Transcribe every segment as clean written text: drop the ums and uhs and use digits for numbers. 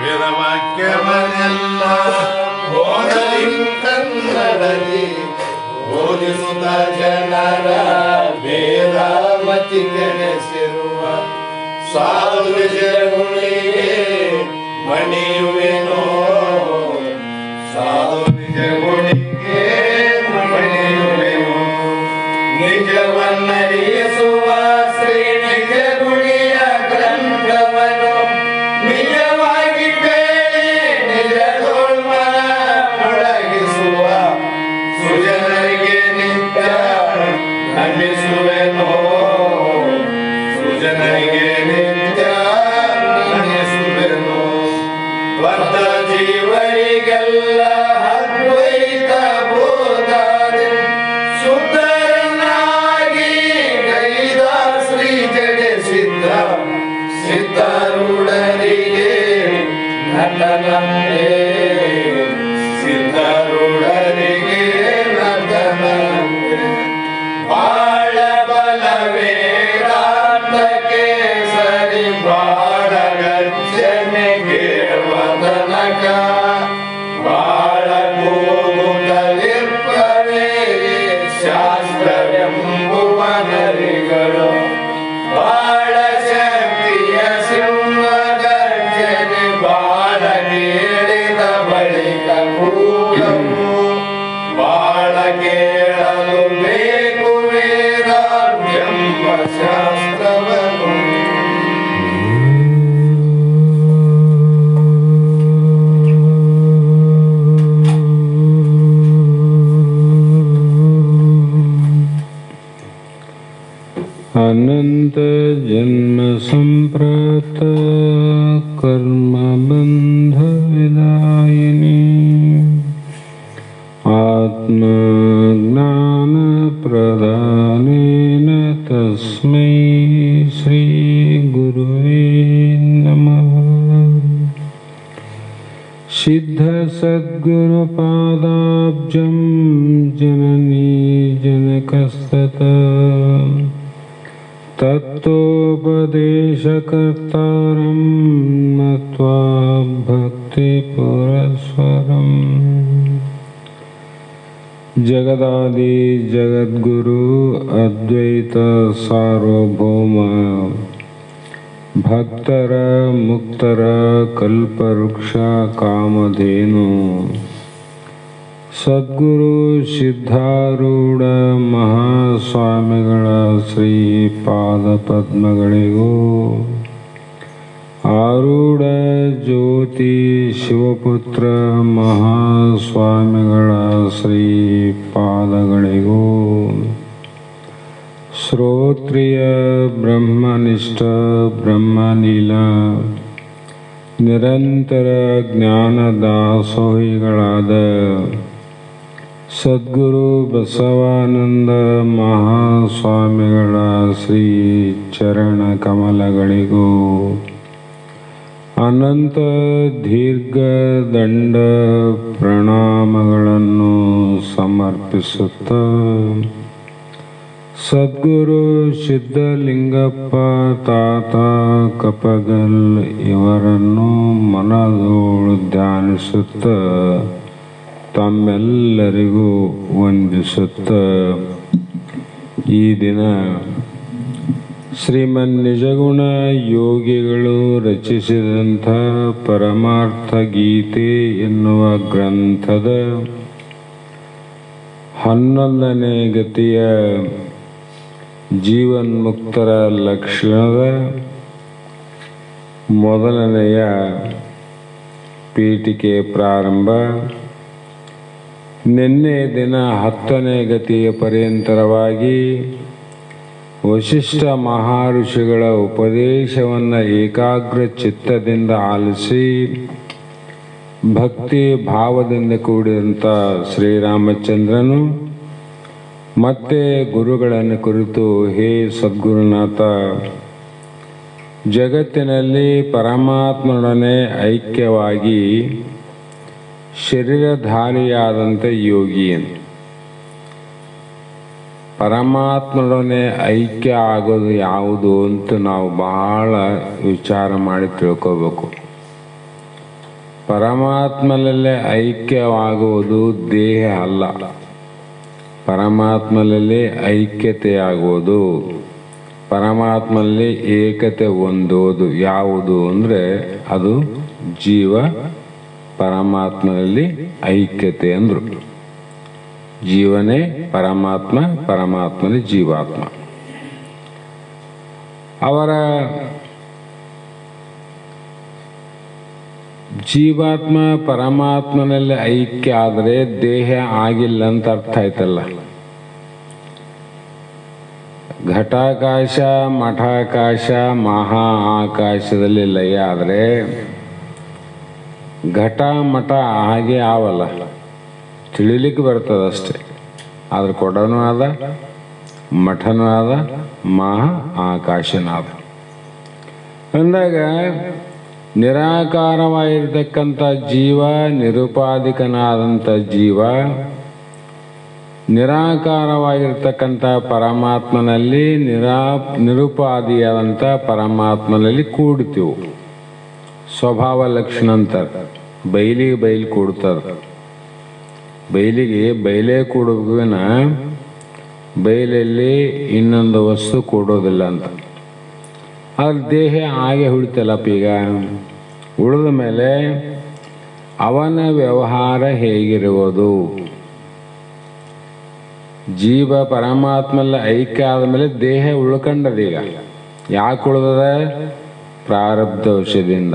ವೇದವಾಕ್ಯವನ್ನೆಲ್ಲ ಕನ್ನಡದಿ ಬೋಧಿಸುತ್ತ ಜನರ ವೇದ ಮತಿ ಕೆಡಿಸಿರುವ ಸಾಧು ನಿಜಗುಣಿಗೆ ಮಣಿಯುವೆನೋ ಸಾಧು ನಿಜಗುಣಿಗೆ ಮಣಿಯುವೆನೋ ನಿಜವನ್ನರಿಸುವ ಶ್ರೀ ನಿಜಗುಣಿಯ ಗ್ರಂಥವನ್ನು ನಿಜವಾಗಿ ಕೇಳಿ ನಿಜದೋಳ್ಮನ ಮೊಳಗಿಸುವ ಸುಜನರಿಗೆ ನಿತ್ಯ ನಮಿಸುವೆನೋ ಸುಜನರಿಗೆ ನಿತ್ಯ ನಮಿಸುವೆನೋ ಬದ್ಧ ಜೀವರಿಗೆಲ್ಲ ಅದ್ವೈತ ಬೋಧಾದಿ ಶುದ್ಧರನ್ನಾಗಿ ಗೈದ ಶ್ರೀ ಜಡೆ ಸಿದ್ಧಾರೂಢರಿಗೆ ನಟನಂತೆ ಸಿದ್ಧಾರೂಢರಿಗೆ ನಟನಂತೆ ಬಾಳ ಬಲವೇ ರಾತ್ಮಕ್ಕೆ ಸರಿ ಬಾಳ ಗರ್ಜನೆಗೆ ವದನಕ ಬಾಳ ಕೂಗುತ್ತಲಿರ್ಪರೆ ಶಾಸ್ತ್ರವೆಂಬುವ ನರಿಗಳು ಬಾಳ ಶಕ್ತಿಯ ಸಿಂಹ ಗರ್ಜನೆ ಬಾಳ ಕೇಳಿದ ಬಳಿಕ ಕೂಗವು ಬಾಳ ಕೇಳಲು ಬೇಕು ವೇದಾಂತೆಂಬ ಶಾಸ್ತ್ರವನ್ನು अनंत जन्म संप्राप्त कर्म बंध विदायिनी आत्मा ज्ञान प्रदानेन तस्मै श्री गुरुवे नमः। सिद्ध सद्गुरु पादाब्जं जननी जनकस्ततः तत्तोपदेशकर्तारं नत्वा भक्तिपुरस्सरम्। जगदादि जगद्गुरु अद्वैत सार्वभौम भक्तर मुक्तर कल्पवृक्ष कामधेनु ಸದ್ಗುರು ಸಿದ್ಧಾರೂಢ ಮಹಾಸ್ವಾಮಿಗಳ ಶ್ರೀ ಪಾದ ಪದ್ಮಗಳಿಗೂ ಆರೂಢ ಜ್ಯೋತಿ ಶಿವಪುತ್ರ ಮಹಾಸ್ವಾಮಿಗಳ ಶ್ರೀ ಪಾದಗಳಿಗೂ ಶ್ರೋತ್ರಿಯ ಬ್ರಹ್ಮನಿಷ್ಠ ಬ್ರಹ್ಮಲೀಲ ನಿರಂತರ ಜ್ಞಾನದಾಸೋಹಿಗಳಾದ ಸದ್ಗುರು ಬಸವಾನಂದ ಮಹಾಸ್ವಾಮಿಗಳ ಶ್ರೀ ಚರಣ ಕಮಲಗಳಿಗೂ ಅನಂತ ದೀರ್ಘದಂಡ ಪ್ರಣಾಮಗಳನ್ನು ಸಮರ್ಪಿಸುತ್ತ ಸದ್ಗುರು ಸಿದ್ಧಲಿಂಗಪ್ಪ ತಾತ ಕಪಗಲ್ ಇವರನ್ನು ಮನದೋಳು ಧ್ಯಾನಿಸುತ್ತ ತಮ್ಮೆಲ್ಲರಿಗೂ ವಂದಿಸುತ್ತ ಈ ದಿನ ಶ್ರೀಮನ್ ನಿಜಗುಣ ಯೋಗಿಗಳು ರಚಿಸಿದಂಥ ಪರಮಾರ್ಥ ಗೀತೆ ಎನ್ನುವ ಗ್ರಂಥದ 11ನೇ ಗತಿಯ ಜೀವನ್ಮುಕ್ತರ ಲಕ್ಷಣದ ಮೊದಲನೆಯ ಪೀಠಿಕೆ ಪ್ರಾರಂಭ. ನಿನ್ನೆ ದಿನ 10ನೇ ಗತಿಯ ಪರ್ಯಂತರವಾಗಿ ವಶಿಷ್ಠ ಮಹರ್ಷಿಗಳ ಉಪದೇಶವನ್ನು ಏಕಾಗ್ರ ಚಿತ್ತದಿಂದ ಆಲಿಸಿ ಭಕ್ತಿ ಭಾವದಿಂದ ಕೂಡಿದಂಥ ಶ್ರೀರಾಮಚಂದ್ರನು ಮತ್ತೆ ಗುರುಗಳನ್ನು ಕುರಿತು, ಹೇ ಸದ್ಗುರುನಾಥ, ಜಗತ್ತಿನಲ್ಲಿ ಪರಮಾತ್ಮನೊಡನೆ ಐಕ್ಯವಾಗಿ ಶರೀರಧಾರಿಯಾದಂಥ ಯೋಗಿ, ಪರಮಾತ್ಮನೊಡನೆ ಐಕ್ಯ ಆಗೋದು ಯಾವುದು ಅಂತ ನಾವು ಬಹಳ ವಿಚಾರ ಮಾಡಿ ತಿಳ್ಕೋಬೇಕು. ಪರಮಾತ್ಮನಲ್ಲೇ ಐಕ್ಯವಾಗುವುದು ದೇಹ ಅಲ್ಲ. ಪರಮಾತ್ಮನಲ್ಲಿ ಐಕ್ಯತೆಯಾಗುವುದು, ಪರಮಾತ್ಮನಲ್ಲಿ ಏಕತೆ ಹೊಂದುವುದು ಯಾವುದು ಅಂದರೆ ಅದು ಜೀವ ಪರಮಾತ್ಮನಲ್ಲಿ ಐಕ್ಯತೆ ಅಂದರು. ಜೀವನೇ ಪರಮಾತ್ಮ, ಪರಮಾತ್ಮನೇ ಜೀವಾತ್ಮ. ಅವರ ಜೀವಾತ್ಮ ಪರಮಾತ್ಮನಲ್ಲಿ ಐಕ್ಯ ಆದರೆ ದೇಹ ಆಗಿಲ್ಲ ಅಂತ ಅರ್ಥ ಆಯ್ತಲ್ಲ. ಘಟಾಕಾಶ ಮಠಾಕಾಶ ಮಹಾ ಆಕಾಶದಲ್ಲಿ ಲಯ ಆದರೆ ಘಟ ಮಠ ಹಾಗೆ ಆವಲ್ಲ, ತಿಳಿಲಿಕ್ಕೆ ಬರ್ತದಷ್ಟೆ. ಆದ್ರೆ ಕೊಡನೂ ಆದ, ಮಠನೂ ಆದ, ಮಹಾ ಆಕಾಶನೂ ಆದ ಅಂದಾಗ ನಿರಾಕಾರವಾಗಿರ್ತಕ್ಕಂಥ ಜೀವ, ನಿರುಪಾಧಿಕನಾದಂಥ ಜೀವ, ನಿರಾಕಾರವಾಗಿರ್ತಕ್ಕಂಥ ಪರಮಾತ್ಮನಲ್ಲಿ ನಿರುಪಾದಿಯಾದಂಥ ಪರಮಾತ್ಮನಲ್ಲಿ ಕೂಡ್ತೀವಿ. ಸ್ವಭಾವ ಲಕ್ಷಣ ಅಂತಾರೆ. ಬೈಲಿಗೆ ಬೈಲಿ ಕೂಡ್ತಾರೆ. ಬೈಲಿಗೆ ಬೈಲೇ ಕೂಡುವಿನ ಬೈಲಲ್ಲಿ ಇನ್ನೊಂದು ವಸ್ತು ಕೂಡೋದಿಲ್ಲ ಅಂತ. ಆದ್ರೆ ದೇಹ ಹಾಗೆ ಹುಡಿತಲ್ಲಪ್ಪ. ಈಗ ಉಳಿದ ಮೇಲೆ ಅವನ ವ್ಯವಹಾರ ಹೇಗಿರುವುದು? ಜೀವ ಪರಮಾತ್ಮಲ್ಲ ಐಕ್ಯ ಆದಮೇಲೆ ದೇಹ ಉಳ್ಕೊಂಡದೀಗ. ಯಾಕೆ ಉಳಿದದ? ಪ್ರಾರಬ್ಧ ವಶದಿಂದ.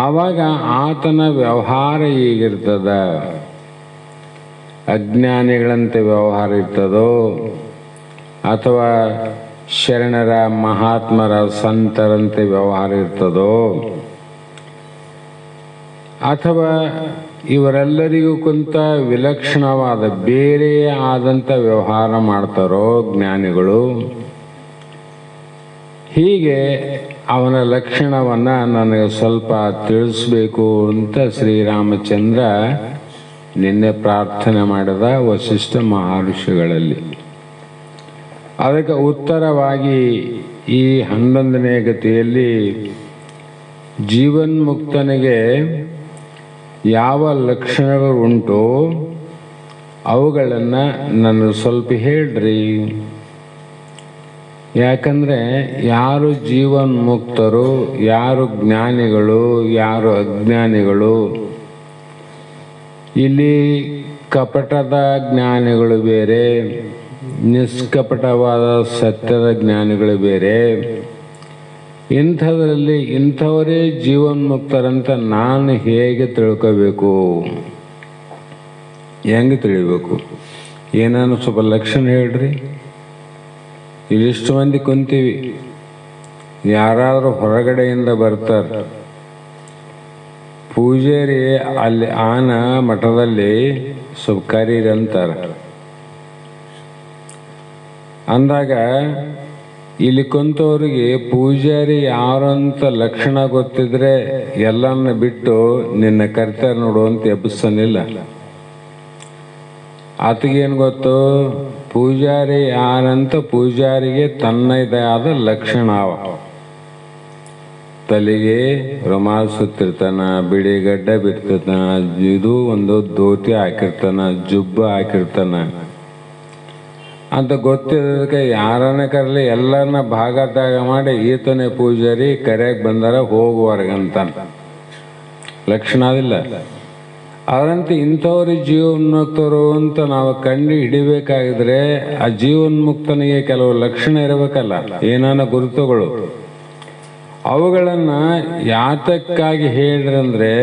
ಆವಾಗ ಆತನ ವ್ಯವಹಾರ ಹೇಗಿರ್ತದ? ಅಜ್ಞಾನಿಗಳಂತೆ ವ್ಯವಹಾರ ಇರ್ತದೋ ಅಥವಾ ಶರಣರ ಮಹಾತ್ಮರ ಸಂತರಂತೆ ವ್ಯವಹಾರ ಇರ್ತದೋ ಅಥವಾ ಇವರೆಲ್ಲರಿಗೂ ಕೊಂತ ವಿಲಕ್ಷಣವಾದ ಬೇರೆ ಆದಂಥ ವ್ಯವಹಾರ ಮಾಡ್ತಾರೋ ಜ್ಞಾನಿಗಳು? ಹೀಗೆ ಅವನ ಲಕ್ಷಣವನ್ನು ನನಗೆ ಸ್ವಲ್ಪ ತಿಳಿಸ್ಬೇಕು ಅಂತ ಶ್ರೀರಾಮಚಂದ್ರ ನಿನ್ನೆ ಪ್ರಾರ್ಥನೆ ಮಾಡಿದ ವಸಿಷ್ಠ ಮಹರ್ಷಿಗಳಲ್ಲಿ. ಅದಕ್ಕೆ ಉತ್ತರವಾಗಿ ಈ 11ನೇ ಗತಿಯಲ್ಲಿ ಜೀವನ್ಮುಕ್ತನಿಗೆ ಯಾವ ಲಕ್ಷಣಗಳು ಉಂಟು ಅವುಗಳನ್ನು ನನಗೆ ಸ್ವಲ್ಪ ಹೇಳ್ರಿ. ಯಾಕಂದರೆ ಯಾರು ಜೀವನ್ಮುಕ್ತರು, ಯಾರು ಜ್ಞಾನಿಗಳು, ಯಾರು ಅಜ್ಞಾನಿಗಳು, ಇಲ್ಲಿ ಕಪಟದ ಜ್ಞಾನಿಗಳು ಬೇರೆ, ನಿಷ್ಕಪಟವಾದ ಸತ್ಯದ ಜ್ಞಾನಿಗಳು ಬೇರೆ. ಇಂಥದ್ರಲ್ಲಿ ಇಂಥವರೇ ಜೀವನ್ಮುಕ್ತರಂತ ನಾನು ಹೇಗೆ ತಿಳ್ಕೋಬೇಕು? ಹೆಂಗೆ ತಿಳಿಬೇಕು? ಏನಾನು ಸ್ವಲ್ಪ ಲಕ್ಷಣ ಹೇಳ್ರಿ. ಇಲ್ಲಿಷ್ಟು ಮಂದಿ ಕುಂತೀವಿ, ಯಾರಾದರೂ ಹೊರಗಡೆಯಿಂದ ಬರ್ತಾರೆ. ಪೂಜಾರಿ ಅಲ್ಲಿ ಆನ ಮಠದಲ್ಲಿ ಸ್ವಲ್ಪ ಕರೀರಿ ಅಂತಾರೆ. ಅಂದಾಗ ಇಲ್ಲಿ ಕುಂತವ್ರಿಗೆ ಪೂಜಾರಿ ಯಾರಂತ ಲಕ್ಷಣ ಗೊತ್ತಿದ್ರೆ ಎಲ್ಲನ್ನ ಬಿಟ್ಟು ನಿನ್ನ ಕರಿತಾರೆ ನೋಡು ಅಂತ ಎಬ್ಬಿಸ್ತಾನಿಲ್ಲ. ಆತಗೇನು ಗೊತ್ತು? ಪೂಜಾರಿ ಯಾರಂತ ಪೂಜಾರಿಗೆ ತನ್ನದೇ ಆದ ಲಕ್ಷಣ ಅವ. ತಲೆಗೆ ರುಮಾಲ್ ಸುತ್ತಿರ್ತಾನ, ಬಿಳಿಗಡ್ಡ ಬಿಟ್ಟಿರ್ತಾನ, ಇದು ಒಂದು ಧೋತಿ ಹಾಕಿರ್ತಾನ, ಜುಬ್ಬ ಹಾಕಿರ್ತಾನ ಅಂತ ಗೊತ್ತಿರೋದಕ್ಕೆ ಯಾರನ್ನ ಕರಲಿ ಎಲ್ಲರನ್ನ ಭಾಗದಾಗ ಮಾಡಿ ಈತನೇ ಪೂಜಾರಿ ಕರೆಯಾಗಿ ಬಂದಾರ ಹೋಗುವರ್ಗಂತ ಲಕ್ಷಣ ಅದಿಲ್ಲ. ಅದರಂತೆ ಇಂಥವ್ರಿಗೆ ಜೀವನ್ಮುಕ್ತರು ಅಂತ ನಾವು ಕಂಡು ಹಿಡಿಬೇಕಾಗಿದ್ರೆ ಆ ಜೀವನ್ಮುಕ್ತನಿಗೆ ಕೆಲವು ಲಕ್ಷಣ ಇರಬೇಕಲ್ಲ, ಏನಾನ ಗುರುತುಗಳು. ಅವುಗಳನ್ನು ಯಾತಕ್ಕಾಗಿ ಹೇಳ್ರಂದ್ರೆ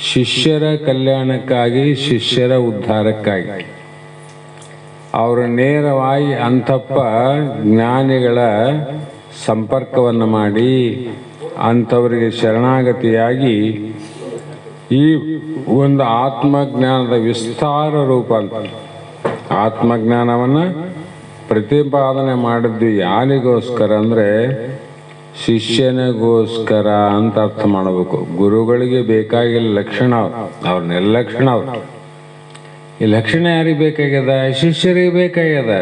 ಶಿಷ್ಯರ ಕಲ್ಯಾಣಕ್ಕಾಗಿ, ಶಿಷ್ಯರ ಉದ್ಧಾರಕ್ಕಾಗಿ. ಅವರು ನೇರವಾಗಿ ಅಂತಪ್ಪ ಜ್ಞಾನಿಗಳ ಸಂಪರ್ಕವನ್ನು ಮಾಡಿ ಅಂಥವರಿಗೆ ಶರಣಾಗತಿಯಾಗಿ ಈ ಒಂದು ಆತ್ಮಜ್ಞಾನದ ವಿಸ್ತಾರ ರೂಪ ಅಂತ ಆತ್ಮಜ್ಞಾನವನ್ನು ಪ್ರತಿಪಾದನೆ ಮಾಡಿದ್ದು ಯಾರಿಗೋಸ್ಕರ ಅಂದರೆ ಶಿಷ್ಯನಿಗೋಸ್ಕರ ಅಂತ ಅರ್ಥ ಮಾಡಬೇಕು. ಗುರುಗಳಿಗೆ ಬೇಕಾಗಿಲ್ಲ ಲಕ್ಷಣ, ಅವ್ರ ನಿರ್ಲಕ್ಷಣ. ಅವ್ರು ಈ ಲಕ್ಷಣ ಯಾರಿಗೆ ಬೇಕಾಗ್ಯದ? ಶಿಷ್ಯರಿಗೆ ಬೇಕಾಗ್ಯದ.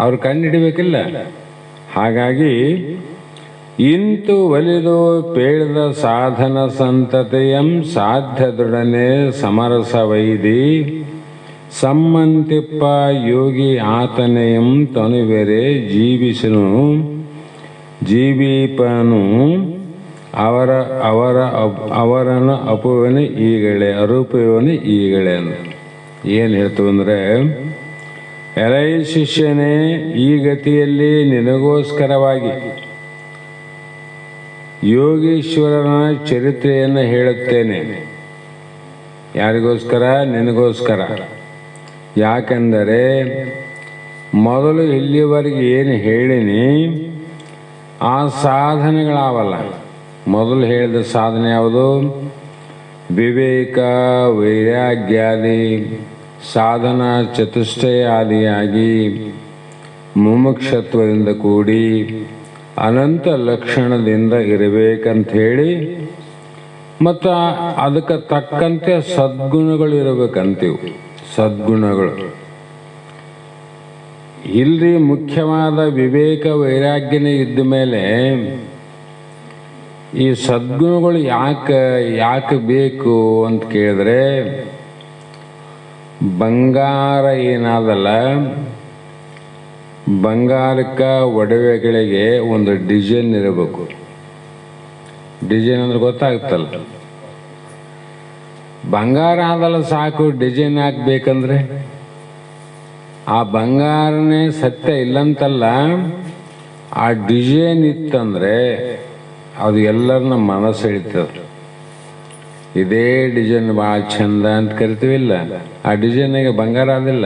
ಅವ್ರು ಕಂಡು ಹಿಡಿಬೇಕಿಲ್ಲ. ಹಾಗಾಗಿ ಇಂತು ಒಲಿದು ಪೇಳಿದ ಸಾಧನ ಸಂತತೆಯಂ ಸಾಧ್ಯದೊಡನೆ ಸಮರಸ ವೈದಿ ಸಮ್ಮಂತಿಪ್ಪ ಯೋಗಿ ಆತನೆಯಂ ತನುವೆರೆ ಜೀವೀಪನು ಅವರನ ಅಪುವನೆ ಈಗಳೆ ಅರೂಪವನೆ ಈಗಳೆ ಅಂತ ಏನು ಹೇಳ್ತೀವಿ ಅಂದರೆ, ಎಲೈ ಶಿಷ್ಯನೇ, ಈ ಗತಿಯಲ್ಲಿ ನಿನಗೋಸ್ಕರವಾಗಿ ಯೋಗೀಶ್ವರನ ಚರಿತ್ರೆಯನ್ನು ಹೇಳುತ್ತೇನೆ. ಯಾರಿಗೋಸ್ಕರ? ನಿನಗೋಸ್ಕರ. ಯಾಕೆಂದರೆ ಮೊದಲು ಇಲ್ಲಿವರೆಗೆ ಏನು ಹೇಳಿನಿ ಆ ಸಾಧನೆಗಳಾವಲ್ಲ. ಮೊದಲು ಹೇಳಿದ ಸಾಧನೆ ಯಾವುದು? ವಿವೇಕ, ವೈರಾಗ್ಯಾದಿ ಸಾಧನ ಚತುಷ್ಟಯ ಆದಿಯಾಗಿ ಮುಮುಕ್ಷತ್ವದಿಂದ ಕೂಡಿ ಅನಂತ ಲಕ್ಷಣದಿಂದ ಇರಬೇಕಂತ ಹೇಳಿ, ಮತ್ತು ಅದಕ್ಕೆ ತಕ್ಕಂತೆ ಸದ್ಗುಣಗಳು ಇರಬೇಕಂತೀವಿ. ಸದ್ಗುಣಗಳು ಇಲ್ರಿ, ಮುಖ್ಯವಾದ ವಿವೇಕ ವೈರಾಗ್ಯನೇ ಇದ್ದ ಮೇಲೆ ಈ ಸದ್ಗುಣಗಳು ಯಾಕೆ ಬೇಕು ಅಂತ ಕೇಳಿದ್ರೆ, ಬಂಗಾರ ಏನಾದಲ್ಲ, ಬಂಗಾರಕ್ಕೆ ಒಡವೆಗಳಿಗೆ ಒಂದು ಡಿಸೈನ್ ಇರಬೇಕು. ಡಿಸೈನ್ ಅಂದ್ರೆ ಗೊತ್ತಾಗುತ್ತಲ್ಲ. ಬಂಗಾರ ಆದಲ್ಲ ಸಾಕು, ಡಿಸೈನ್ ಹಾಕ್ಬೇಕಂದ್ರೆ ಆ ಬಂಗಾರನೇ ಸತ್ಯ ಇಲ್ಲಂತಲ್ಲ, ಆ ಡಿಸೈನ್ ಇತ್ತಂದ್ರೆ ಅದು ಎಲ್ಲರನ್ನ ಮನಸ್ಸು ಹಿಡಿತದೆ. ಇದೇ ಡಿಸೈನ್ ಭಾಳ ಚಂದ ಅಂತ ಕರಿತೀವಿಲ್ಲ, ಆ ಡಿಸೈನಾಗ ಬಂಗಾರ ಆದಿಲ್ಲ.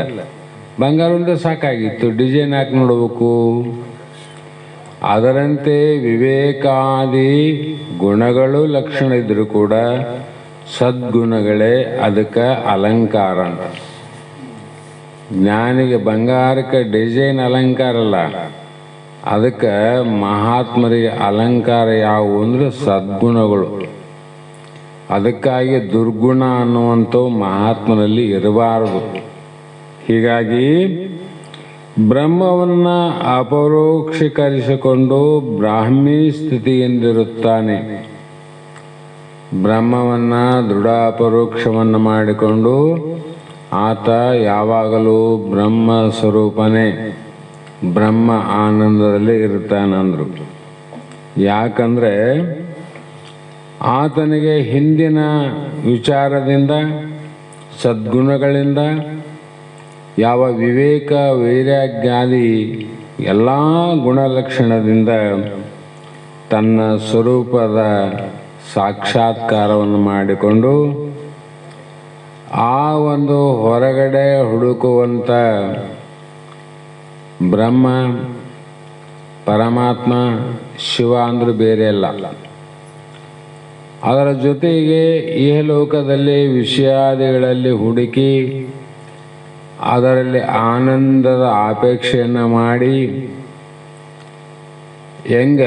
ಬಂಗಾರ ಒಂದೇ ಸಾಕಾಗಿತ್ತು, ಡಿಸೈನ್ ಹಾಕಿ ನೋಡ್ಬೇಕು. ಅದರಂತೆ ವಿವೇಕಾದಿ ಗುಣಗಳು ಲಕ್ಷಣ ಇದ್ರೂ ಕೂಡ ಸದ್ಗುಣಗಳೇ ಅದಕ್ಕೆ ಅಲಂಕಾರ ಅಂತ. ಜ್ಞಾನಿಗೆ ಬಂಗಾರಕ್ಕೆ ಡಿಸೈನ್ ಅಲಂಕಾರ ಅಲ್ಲ, ಅದಕ್ಕೆ ಮಹಾತ್ಮರಿಗೆ ಅಲಂಕಾರ ಯಾವುವು ಅಂದರೆ ಸದ್ಗುಣಗಳು. ಅದಕ್ಕಾಗಿ ದುರ್ಗುಣ ಅನ್ನುವಂಥವು ಮಹಾತ್ಮನಲ್ಲಿ ಇರಬಾರದು. ಹೀಗಾಗಿ ಬ್ರಹ್ಮವನ್ನು ಅಪರೋಕ್ಷೀಕರಿಸಿಕೊಂಡು ಬ್ರಾಹ್ಮಿ ಸ್ಥಿತಿಯಿಂದಿರುತ್ತಾನೆ. ಬ್ರಹ್ಮವನ್ನು ದೃಢ ಅಪರೋಕ್ಷವನ್ನು ಮಾಡಿಕೊಂಡು ಆತ ಯಾವಾಗಲೂ ಬ್ರಹ್ಮ ಸ್ವರೂಪನೇ, ಬ್ರಹ್ಮ ಆನಂದದಲ್ಲಿ ಇರ್ತಾನಂದ್ರು. ಯಾಕಂದರೆ ಆತನಿಗೆ ಹಿಂದಿನ ವಿಚಾರದಿಂದ ಸದ್ಗುಣಗಳಿಂದ ಯಾವ ವಿವೇಕ ವೈರಾಗ್ಯಾದಿ ಎಲ್ಲ ಗುಣಲಕ್ಷಣದಿಂದ ತನ್ನ ಸ್ವರೂಪದ ಸಾಕ್ಷಾತ್ಕಾರವನ್ನು ಮಾಡಿಕೊಂಡು ಆ ಒಂದು ಹೊರಗಡೆ ಹುಡುಕುವಂಥ ಬ್ರಹ್ಮ ಪರಮಾತ್ಮ ಶಿವ ಅಂದ್ರೆ ಬೇರೆ ಅಲ್ಲ. ಅದರ ಜೊತೆಗೆ ಇಹಲೋಕದಲ್ಲಿ ವಿಷಯಾದಿಗಳಲ್ಲಿ ಹುಡುಕಿ ಅದರಲ್ಲಿ ಆನಂದದ ಅಪೇಕ್ಷೆಯನ್ನು ಮಾಡಿ ಹೆಂಗ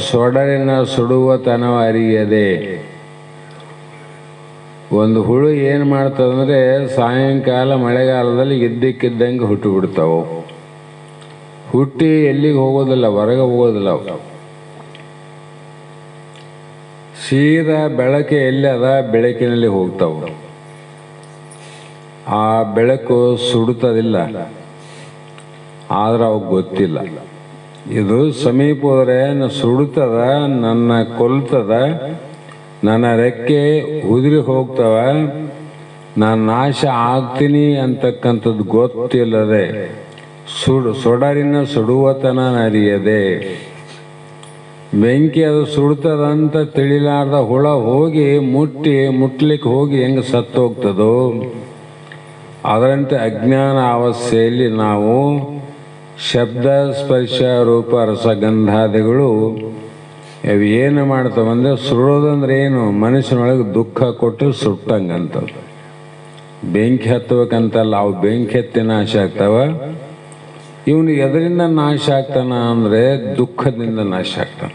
ಸೊಡರಿನ ಸುಡುವತನವ ಅರಿಯದೆ. ಒಂದು ಹುಳು ಏನು ಮಾಡ್ತದಂದ್ರೆ ಸಾಯಂಕಾಲ ಮಳೆಗಾಲದಲ್ಲಿ ಇದ್ದಕ್ಕಿದ್ದಂಗೆ ಹುಟ್ಟು ಬಿಡ್ತಾವೆ. ಹುಟ್ಟಿ ಎಲ್ಲಿಗೆ ಹೋಗೋದಿಲ್ಲ, ಹೊರಗೆ ಹೋಗೋದಿಲ್ಲ. ಸೀದಾ ಬೆಳಕೆ ಎಲ್ಲಿ ಅದ ಬೆಳಕಿನಲ್ಲಿ ಹೋಗ್ತಾವೆ. ಆ ಬೆಳಕು ಸುಡುತ್ತದಿಲ್ಲ, ಆದ್ರೆ ಅವಾಗ ಗೊತ್ತಿಲ್ಲ. ಇದು ಸಮೀಪ ಹೋದರೆ ಸುಡುತ್ತದ, ನನ್ನ ಕೊಲ್ತದ, ನನ್ನ ರೆಕ್ಕೆ ಉದುರಿ ಹೋಗ್ತವ, ನಾನು ನಾಶ ಆಗ್ತೀನಿ ಅಂತಕ್ಕಂಥದ್ದು ಗೊತ್ತಿಲ್ಲದೆ ಸೊಡರಿನ ಸುಡುವತನ ಅರಿಯದೆ. ಬೆಂಕಿ ಅದು ಸುಡ್ತದಂತ ತಿಳಿಲಾರ್ದ ಹುಳ ಹೋಗಿ ಮುಟ್ಲಿಕ್ಕೆ ಹೋಗಿ ಹೆಂಗೆ ಸತ್ತು ಹೋಗ್ತದೋ ಅದರಂತೆ ಅಜ್ಞಾನ ಅವಸ್ಥೆಯಲ್ಲಿ ನಾವು ಶಬ್ದ ಸ್ಪರ್ಶ ರೂಪ ರಸಗಂಧಾದಿಗಳು ಅವು ಏನು ಮಾಡ್ತಾವಂದ್ರೆ, ಸುಡೋದಂದ್ರೆ ಏನು, ಮನುಷ್ಯನೊಳಗೆ ದುಃಖ ಕೊಟ್ಟು ಸುಟ್ಟಂಗಂತ. ಬೆಂಕಿ ಹತ್ತಬೇಕಂತಲ್ಲ, ಅವು ಬೆಂಕಿ ಹತ್ತಿ ನಾಶ ಆಗ್ತಾವ. ಇವನು ಎದರಿಂದ ನಾಶ ಆಗ್ತಾನ ಅಂದರೆ ದುಃಖದಿಂದ ನಾಶ ಆಗ್ತಾನ.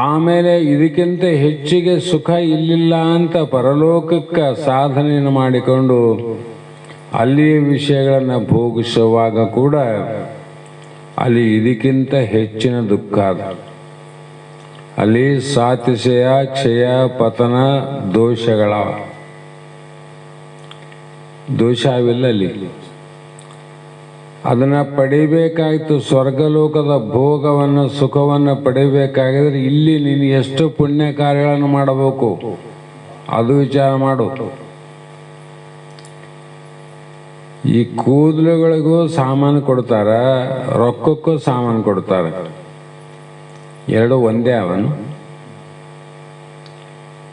ಆಮೇಲೆ ಇದಕ್ಕಿಂತ ಹೆಚ್ಚಿಗೆ ಸುಖ ಇಲ್ಲಿಲ್ಲ ಅಂತ ಪರಲೋಕಕ್ಕೆ ಸಾಧನೆಯನ್ನು ಮಾಡಿಕೊಂಡು ಅಲ್ಲಿಯ ವಿಷಯಗಳನ್ನು ಭೋಗಿಸುವಾಗ ಕೂಡ ಅಲ್ಲಿ ಇದಕ್ಕಿಂತ ಹೆಚ್ಚಿನ ದುಃಖ ಅದ. ಅಲ್ಲಿ ಸಾತಿಶಯ, ಕ್ಷಯ, ಪತನ ದೋಷಗಳ ದೋಷ ಅವಿಲ್ಲ ಅಲ್ಲಿ. ಅದನ್ನ ಪಡಿಬೇಕಾಯ್ತು. ಸ್ವರ್ಗಲೋಕದ ಭೋಗವನ್ನು ಸುಖವನ್ನು ಪಡಿಬೇಕಾಗಿದ್ರೆ ಇಲ್ಲಿ ನೀನು ಎಷ್ಟು ಪುಣ್ಯ ಕಾರ್ಯಗಳನ್ನು ಮಾಡಬೇಕು ಅದು ವಿಚಾರ ಮಾಡು. ಈ ಕೂದಲುಗಳಿಗೂ ಸಾಮಾನು ಕೊಡ್ತಾರ, ರೊಕ್ಕಕ್ಕೂ ಸಾಮಾನು ಕೊಡ್ತಾರೆ. ಎರಡು ಒಂದೇ ಅವನು.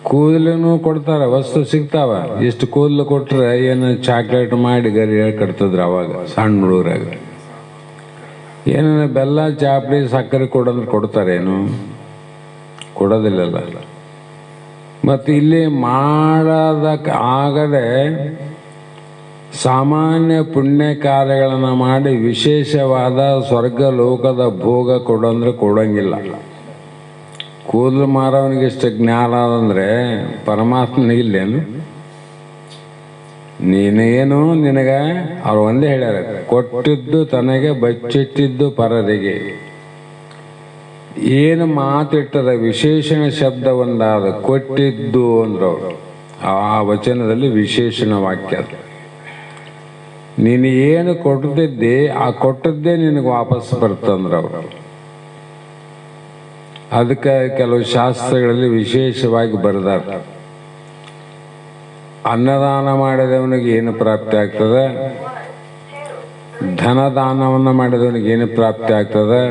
ಕೂದಲೂ ಕೊಡ್ತಾರ, ವಸ್ತು ಸಿಗ್ತಾವ. ಇಷ್ಟು ಕೂದಲು ಕೊಟ್ರೆ ಏನು ಚಾಕ್ಲೇಟ್ ಮಾಡಿ ಗರಿ ಕಟ್ತಿದ್ರು ಅವಾಗ ಸಣ್ಣ ಹುಡುಗರಾಗ. ಏನ ಬೆಲ್ಲ, ಚಾಪಡಿ, ಸಕ್ಕರೆ ಕೊಡಂದ್ರೆ ಕೊಡ್ತಾರೇನು? ಕೊಡೋದಿಲ್ಲಲ್ಲ. ಮತ್ತು ಇಲ್ಲಿ ಮಾಡೋದಕ್ಕೆ ಆಗದೆ ಸಾಮಾನ್ಯ ಪುಣ್ಯ ಕಾರ್ಯಗಳನ್ನು ಮಾಡಿ ವಿಶೇಷವಾದ ಸ್ವರ್ಗ ಲೋಕದ ಭೋಗ ಕೊಡಂದ್ರೆ ಕೊಡಂಗಿಲ್ಲ. ಕೂದಲು ಮಾರವನಿಗೆ ಇಷ್ಟು ಜ್ಞಾನ ಅದಂದ್ರೆ ಪರಮಾತ್ಮನಿಗಿಲ್ಲೇನು? ನೀನೇನು ನಿನಗ ಅವ್ರು ಒಂದೇ ಹೇಳ್ಯಾರ, ಕೊಟ್ಟಿದ್ದು ತನಗೆ ಬಚ್ಚಿಟ್ಟಿದ್ದು ಪರರಿಗೆ. ಏನು ಮಾತಿಟ್ಟದ ವಿಶೇಷಣ ಶಬ್ದ ಒಂದಾದ ಕೊಟ್ಟಿದ್ದು ಅಂದ್ರವ್ರು. ಆ ವಚನದಲ್ಲಿ ವಿಶೇಷಣ ವಾಕ್ಯ. ನೀನು ಏನು ಕೊಟ್ಟಿದ್ದೆ ಆ ಕೊಟ್ಟದ್ದೇ ನಿನಗೆ ವಾಪಸ್ ಬರ್ತಂದ್ರವ್ರು. ಅದಕ್ಕೆ ಕೆಲವು ಶಾಸ್ತ್ರಗಳಲ್ಲಿ ವಿಶೇಷವಾಗಿ ಬರೆದಾರ. ಅನ್ನದಾನ ಮಾಡಿದವನಿಗೆ ಏನು ಪ್ರಾಪ್ತಿ ಆಗ್ತದೆ, ಧನದಾನವನ್ನು ಮಾಡಿದವನಿಗೆ ಏನು ಪ್ರಾಪ್ತಿ ಆಗ್ತದೆ,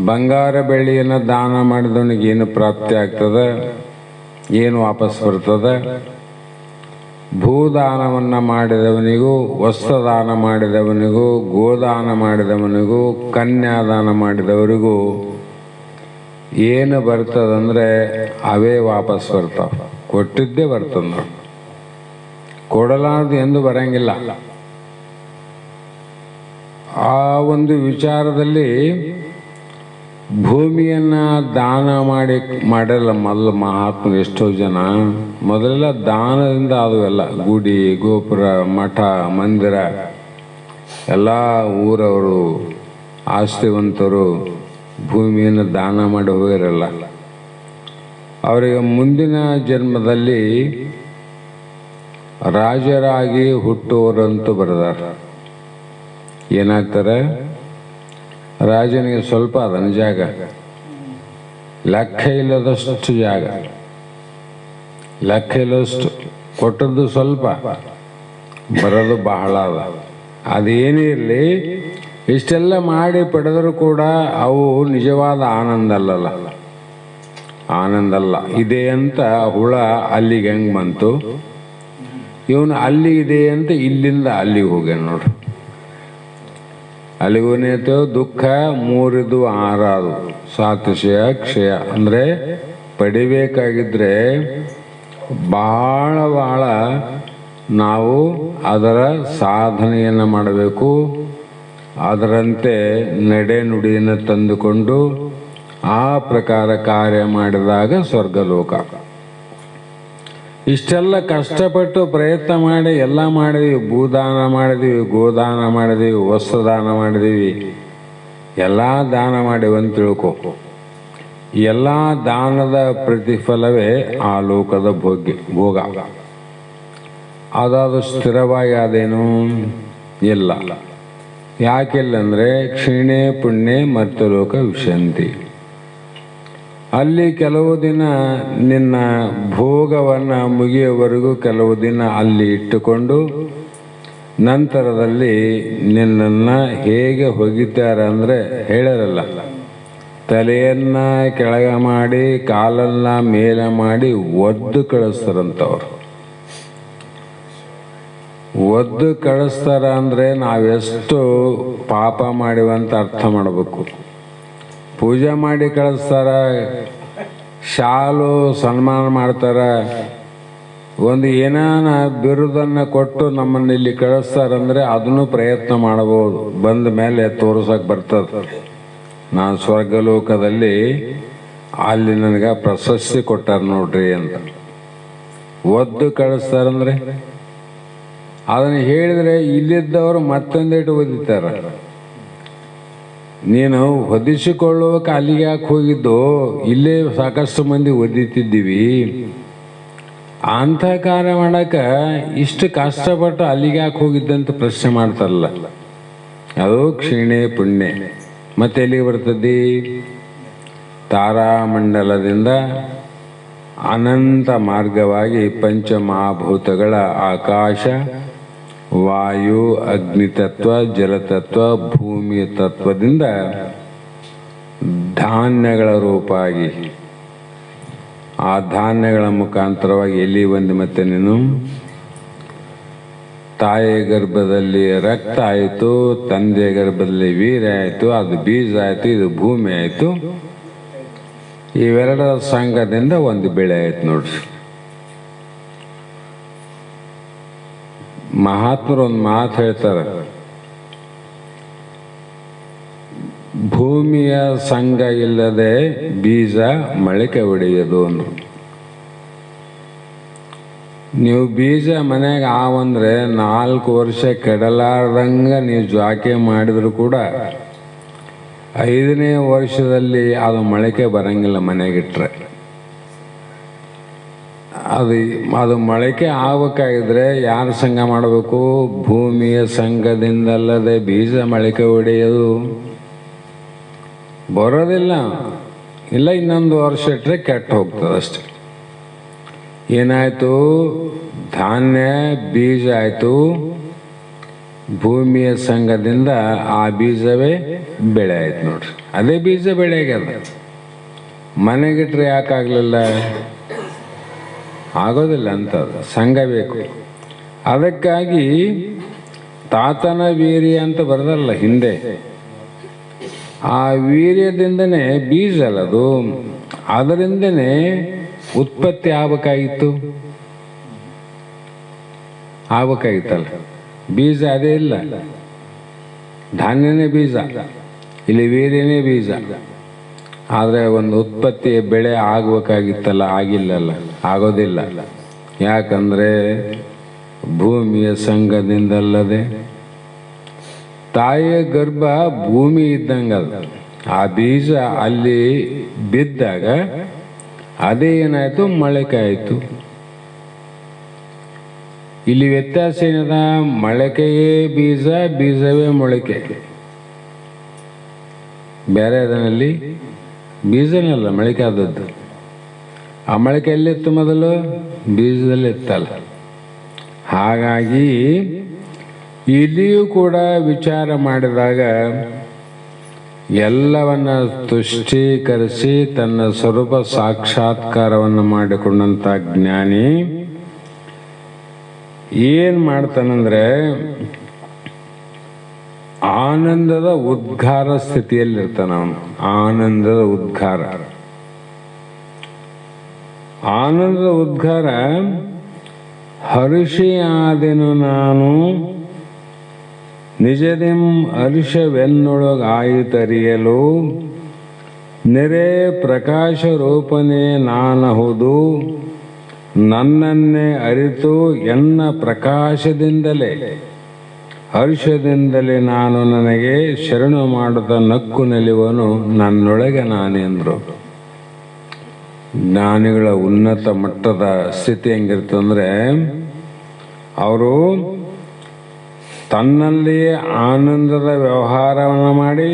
ಬಂಗಾರ ಬೆಳ್ಳಿಯನ್ನು ದಾನ ಮಾಡಿದವನಿಗೆ ಏನು ಪ್ರಾಪ್ತಿ ಆಗ್ತದೆ, ಏನು ವಾಪಸ್ ಬರ್ತದೆ. ಭೂದಾನವನ್ನು ಮಾಡಿದವನಿಗೂ, ವಸ್ತ್ರದಾನ ಮಾಡಿದವನಿಗೂ, ಗೋದಾನ ಮಾಡಿದವನಿಗೂ, ಕನ್ಯಾದಾನ ಮಾಡಿದವರಿಗೂ ಏನು ಬರ್ತದಂದ್ರೆ ಅವೇ ವಾಪಸ್ ಬರ್ತಾವ. ಕೊಟ್ಟಿದ್ದೇ ಬರ್ತದ ನೋಡಿ. ಕೊಡಲಾರ್ದು ಎಂದು ಬರಂಗಿಲ್ಲ. ಆ ಒಂದು ವಿಚಾರದಲ್ಲಿ ಭೂಮಿಯನ್ನ ದಾನ ಮಾಡಲ್ಲ ಮೊದಲು ಮಹಾತ್ಮರು. ಎಷ್ಟೋ ಜನ ಮೊದಲೆಲ್ಲ ದಾನದಿಂದ ಅದುವೆಲ್ಲ ಗುಡಿ, ಗೋಪುರ, ಮಠ, ಮಂದಿರ ಎಲ್ಲ ಊರವರು ಆಸ್ತಿವಂತರು ಭೂಮಿಯನ್ನು ದಾನ ಮಾಡಿ ಹೋಗಿರಲ್ಲ. ಅವರಿಗೆ ಮುಂದಿನ ಜನ್ಮದಲ್ಲಿ ರಾಜರಾಗಿ ಹುಟ್ಟುವರಂತೂ ಬರೆದಾರ. ಏನಾಗ್ತಾರೆ? ರಾಜನಿಗೆ ಸ್ವಲ್ಪ ಅದನ್ನ ಜಾಗ, ಲೆಕ್ಕ ಇಲ್ಲದಷ್ಟು ಜಾಗ, ಲೆಕ್ಕ ಇಲ್ಲದಷ್ಟು ಕೊಟ್ಟದ್ದು ಸ್ವಲ್ಪ, ಬರೋದು ಬಹಳ ಅದ. ಅದೇನೇ ಇರಲಿ, ಇಷ್ಟೆಲ್ಲ ಮಾಡಿ ಪಡೆದರೂ ಕೂಡ ಅವು ನಿಜವಾದ ಆನಂದ ಅಲ್ಲಲ್ಲ. ಆನಂದ ಅಲ್ಲ. ಇದೆ ಅಂತ ಹುಳ ಅಲ್ಲಿಗೆ ಹೆಂಗೆ ಬಂತು, ಇವನು ಅಲ್ಲಿ ಇದೆ ಅಂತ ಇಲ್ಲಿಂದ ಅಲ್ಲಿಗೆ ಹೋಗ್ಯಾನ ನೋಡ್ರಿ. ಅಲ್ಲಿಗೂನೇತು ದುಃಖ ಮೂರಿದು ಆರಾದು ಸಾತಿಶಯ ಕ್ಷಯ. ಅಂದರೆ ಪಡಿಬೇಕಾಗಿದ್ರೆ ಭಾಳ ನಾವು ಅದರ ಸಾಧನೆಯನ್ನು ಮಾಡಬೇಕು. ಅದರಂತೆ ನಡೆ ನುಡಿಯನ್ನು ತಂದುಕೊಂಡು ಆ ಪ್ರಕಾರ ಕಾರ್ಯ ಮಾಡಿದಾಗ ಸ್ವರ್ಗಲೋಕ. ಇಷ್ಟೆಲ್ಲ ಕಷ್ಟಪಟ್ಟು ಪ್ರಯತ್ನ ಮಾಡಿ ಎಲ್ಲ ಮಾಡಿದ್ವಿ. ಭೂದಾನ ಮಾಡಿದೀವಿ, ಗೋದಾನ ಮಾಡಿದೀವಿ, ವಸ್ತ್ರದಾನ ಮಾಡಿದೀವಿ, ಎಲ್ಲ ದಾನ ಮಾಡಿವಿ ಅಂತ ತಿಳ್ಕೊ. ಎಲ್ಲ ದಾನದ ಪ್ರತಿಫಲವೇ ಆ ಲೋಕದ ಭೋಗ. ಅದಾದ ಸ್ಥಿರವಾಗಿ ಅದೇನು ಇಲ್ಲ. ಯಾಕೆಲ್ಲಂದ್ರೆ ಕ್ಷೀಣೆ ಪುಣ್ಯ ಮತ್ತು ಲೋಕ ವಿಶಂತಿ. ಅಲ್ಲಿ ಕೆಲವು ದಿನ ನಿನ್ನ ಭೋಗವನ್ನು ಮುಗಿಯುವವರೆಗೂ ಕೆಲವು ದಿನ ಅಲ್ಲಿ ಇಟ್ಟುಕೊಂಡು ನಂತರದಲ್ಲಿ ನಿನ್ನನ್ನು ಹೇಗೆ ಹೊಗಿತಾರೆ ಅಂದರೆ ಹೇಳಿರಲ್ಲ, ತಲೆಯನ್ನ ಕೆಳಗೆ ಮಾಡಿ ಕಾಲನ್ನ ಮೇಲೆ ಮಾಡಿ ಒದ್ದು ಕಳಿಸ್ತಾರಂತವ್ರು. ಒದ್ದು ಕಳಿಸ್ತಾರ ಅಂದರೆ ನಾವೆಷ್ಟು ಪಾಪ ಮಾಡಿವಂತ ಅರ್ಥ ಮಾಡಬೇಕು. ಪೂಜೆ ಮಾಡಿ ಕಳಿಸ್ತಾರ, ಶಾಲು ಸನ್ಮಾನ ಮಾಡ್ತಾರ, ಒಂದು ಏನಾನ ಬಿರುದನ್ನು ಕೊಟ್ಟು ನಮ್ಮನ್ನು ಇಲ್ಲಿ ಕಳಿಸ್ತಾರಂದ್ರೆ ಅದನ್ನು ಪ್ರಯತ್ನ ಮಾಡಬಹುದು. ಬಂದ ಮೇಲೆ ತೋರ್ಸಕ್ಕೆ ಬರ್ತದೆ, ನಾನು ಸ್ವರ್ಗಲೋಕದಲ್ಲಿ ಅಲ್ಲಿ ನನಗೆ ಪ್ರಶಸ್ತಿ ಕೊಟ್ಟಾರ ನೋಡ್ರಿ ಅಂತ. ಒದ್ದು ಕಳಿಸ್ತಾರಂದ್ರೆ ಅದನ್ನು ಹೇಳಿದರೆ ಇಲ್ಲಿದ್ದವರು ಮತ್ತೊಂದೇಟು ಓದಿತಾರ. ನೀನು ಹೊದಿಸಿಕೊಳ್ಳುವಕ್ಕೆ ಅಲ್ಲಿಗೆ ಯಾಕೆ ಹೋಗಿದ್ದು? ಇಲ್ಲೇ ಸಾಕಷ್ಟು ಮಂದಿ ಒದಿತಿದ್ದೀವಿ. ಅಂಥ ಕಾರ್ಯ ಮಾಡಕ್ಕೆ ಇಷ್ಟು ಕಷ್ಟಪಟ್ಟು ಅಲ್ಲಿಗೆ ಯಾಕೆ ಹೋಗಿದ್ದಂತ ಪ್ರಶ್ನೆ ಮಾಡ್ತಾರಲ್ಲ, ಅದು ಕ್ಷೀಣೆ ಪುಣ್ಯ. ಮತ್ತೆ ಎಲ್ಲಿಗೆ ಬರ್ತದೆ? ತಾರಾಮಂಡಲದಿಂದ ಅನಂತ ಮಾರ್ಗವಾಗಿ ಪಂಚಮಹಾಭೂತಗಳ ಆಕಾಶ, ವಾಯು, ಅಗ್ನಿತತ್ವ, ಜಲತತ್ವ, ಭೂಮಿ ತತ್ವದಿಂದ ಧಾನ್ಯಗಳ ರೂಪಾಗಿ ಆ ಧಾನ್ಯಗಳ ಮುಖಾಂತರವಾಗಿ ಎಲ್ಲಿ ಬಂದು ಮತ್ತೆ ನೀನು ತಾಯಿಯ ಗರ್ಭದಲ್ಲಿ ರಕ್ತ ಆಯಿತು, ತಂದೆಯ ಗರ್ಭದಲ್ಲಿ ವೀರ್ಯ ಆಯಿತು, ಅದು ಬೀಜ ಆಯಿತು, ಇದು ಭೂಮಿ ಆಯಿತು. ಇವೆರಡರ ಸಂಘದಿಂದ ಒಂದು ಬೆಳೆ ಆಯ್ತು ನೋಡ್ರಿ. ಮಹಾತ್ಮರು ಒಂದು ಮಾತು ಹೇಳ್ತಾರೆ, ಭೂಮಿಯ ಸಂಘ ಇಲ್ಲದೆ ಬೀಜ ಮೊಳಕೆ ಒಡೆಯದು ಅನ್ನು. ನೀವು ಬೀಜ ಮನೆಯಾಗ ಆವಂದ್ರೆ 4 ವರ್ಷ ಕೆಡಲಾರ್ದಂಗ ನೀವು ಜಾಕೆ ಮಾಡಿದ್ರು ಕೂಡ 5ನೇ ವರ್ಷದಲ್ಲಿ ಅದು ಮೊಳಕೆ ಬರಂಗಿಲ್ಲ. ಮನೆಗಿಟ್ರೆ ಅದು ಮೊಳಕೆ ಆಗಬೇಕಾಗಿದ್ರೆ ಯಾರು ಸಂಘ ಮಾಡಬೇಕು? ಭೂಮಿಯ ಸಂಘದಿಂದಲ್ಲದೆ ಬೀಜ ಮೊಳಕೆ ಒಡೆಯೋದು ಬರೋದಿಲ್ಲ. ಇಲ್ಲ, ಇನ್ನೊಂದು ವರ್ಷ ಇಟ್ಟರೆ ಕೆಟ್ಟು ಹೋಗ್ತದೆ ಅಷ್ಟೆ. ಏನಾಯಿತು? ಧಾನ್ಯ ಬೀಜ ಆಯಿತು, ಭೂಮಿಯ ಸಂಘದಿಂದ ಆ ಬೀಜವೇ ಬೆಳೆ ಆಯ್ತು ನೋಡ್ರಿ. ಅದೇ ಬೀಜ ಬೆಳೆ ಆಗ್ಯದ. ಮನೆಗಿಟ್ರೆ ಯಾಕಾಗಲಿಲ್ಲ? ಆಗೋದಿಲ್ಲ ಅಂತದ್ದು, ಸಂಘ ಬೇಕು. ಅದಕ್ಕಾಗಿ ತಾತನ ವೀರ್ಯ ಅಂತ ಬರದಲ್ಲ ಹಿಂದೆ, ಆ ವೀರ್ಯದಿಂದನೇ ಬೀಜ ಅಲ್ಲದು, ಅದರಿಂದನೇ ಉತ್ಪತ್ತಿ ಆಗ್ಬೇಕಾಗಿತ್ತಲ್ಲ. ಬೀಜ ಅದೇ ಇಲ್ಲ, ಧಾನ್ಯನೇ ಬೀಜ, ಇಲ್ಲಿ ವೀರ್ಯನೇ ಬೀಜ. ಆದರೆ ಒಂದು ಉತ್ಪತ್ತಿ ಬೆಳೆ ಆಗಬೇಕಾಗಿತ್ತಲ್ಲ, ಆಗಿಲ್ಲಲ್ಲ, ಆಗೋದಿಲ್ಲ. ಯಾಕಂದರೆ ಭೂಮಿಯ ಸಂಘದಿಂದಲ್ಲದೆ ತಾಯಿಯ ಗರ್ಭ ಭೂಮಿ ಇದ್ದಂಗದ. ಆ ಬೀಜ ಅಲ್ಲಿ ಬಿದ್ದಾಗ ಅದೇ ಏನಾಯಿತು? ಮೊಳಕೆ ಆಯಿತು. ಇಲ್ಲಿ ವ್ಯತ್ಯಾಸ ಏನದ? ಮೊಳಕೆಯೇ ಬೀಜ, ಬೀಜವೇ ಮೊಳಕೆ. ಬೇರೆ ಅದರಲ್ಲಿ ಬೀಜನಲ್ಲ ಮೊಳಕೆ ಆದದ್ದು. ಆ ಮೊಳಕೆ ಎಲ್ಲಿತ್ತು? ಮೊದಲು ಬೀಜದಲ್ಲಿ ಇತ್ತಲ್ಲ. ಹಾಗಾಗಿ ಇಲ್ಲಿಯೂ ಕೂಡ ವಿಚಾರ ಮಾಡಿದಾಗ ಎಲ್ಲವನ್ನ ತುಷ್ಟೀಕರಿಸಿ ತನ್ನ ಸ್ವರೂಪ ಸಾಕ್ಷಾತ್ಕಾರವನ್ನು ಮಾಡಿಕೊಂಡಂಥ ಜ್ಞಾನಿ ಏನು ಮಾಡ್ತಾನಂದ್ರೆ ಆನಂದದ ಉದ್ಗಾರ ಸ್ಥಿತಿಯಲ್ಲಿರ್ತಾನ ಅವನು. ಆನಂದದ ಉದ್ಗಾರ, ಆನಂದದ ಉದ್ಗಾರ. ಹರ್ಷಿಯಾದೆನು ನಾನು ನಿಜದಿಂ ಹರ್ಷವೆನ್ನೊಳಗಾಯಿತರಿಯಲು, ನೆರೆ ಪ್ರಕಾಶ ರೂಪನೇ ನಾನಹುದು, ನನ್ನನ್ನೇ ಅರಿತು ಎನ್ನ ಪ್ರಕಾಶದಿಂದಲೇ ಹರ್ಷದಿಂದಲೇ ನಾನು ನನಗೆ ಶರಣು ಮಾಡುತ್ತಾ ನಕ್ಕು ನೆಲೆವನು ನನ್ನೊಳಗೆ ನಾನೆಂದರು. ಜ್ಞಾನಿಗಳ ಉನ್ನತ ಮಟ್ಟದ ಸ್ಥಿತಿ ಹೆಂಗಿರ್ತಂದ್ರೆ, ಅವರು ತನ್ನಲ್ಲಿಯೇ ಆನಂದದ ವ್ಯವಹಾರವನ್ನು ಮಾಡಿ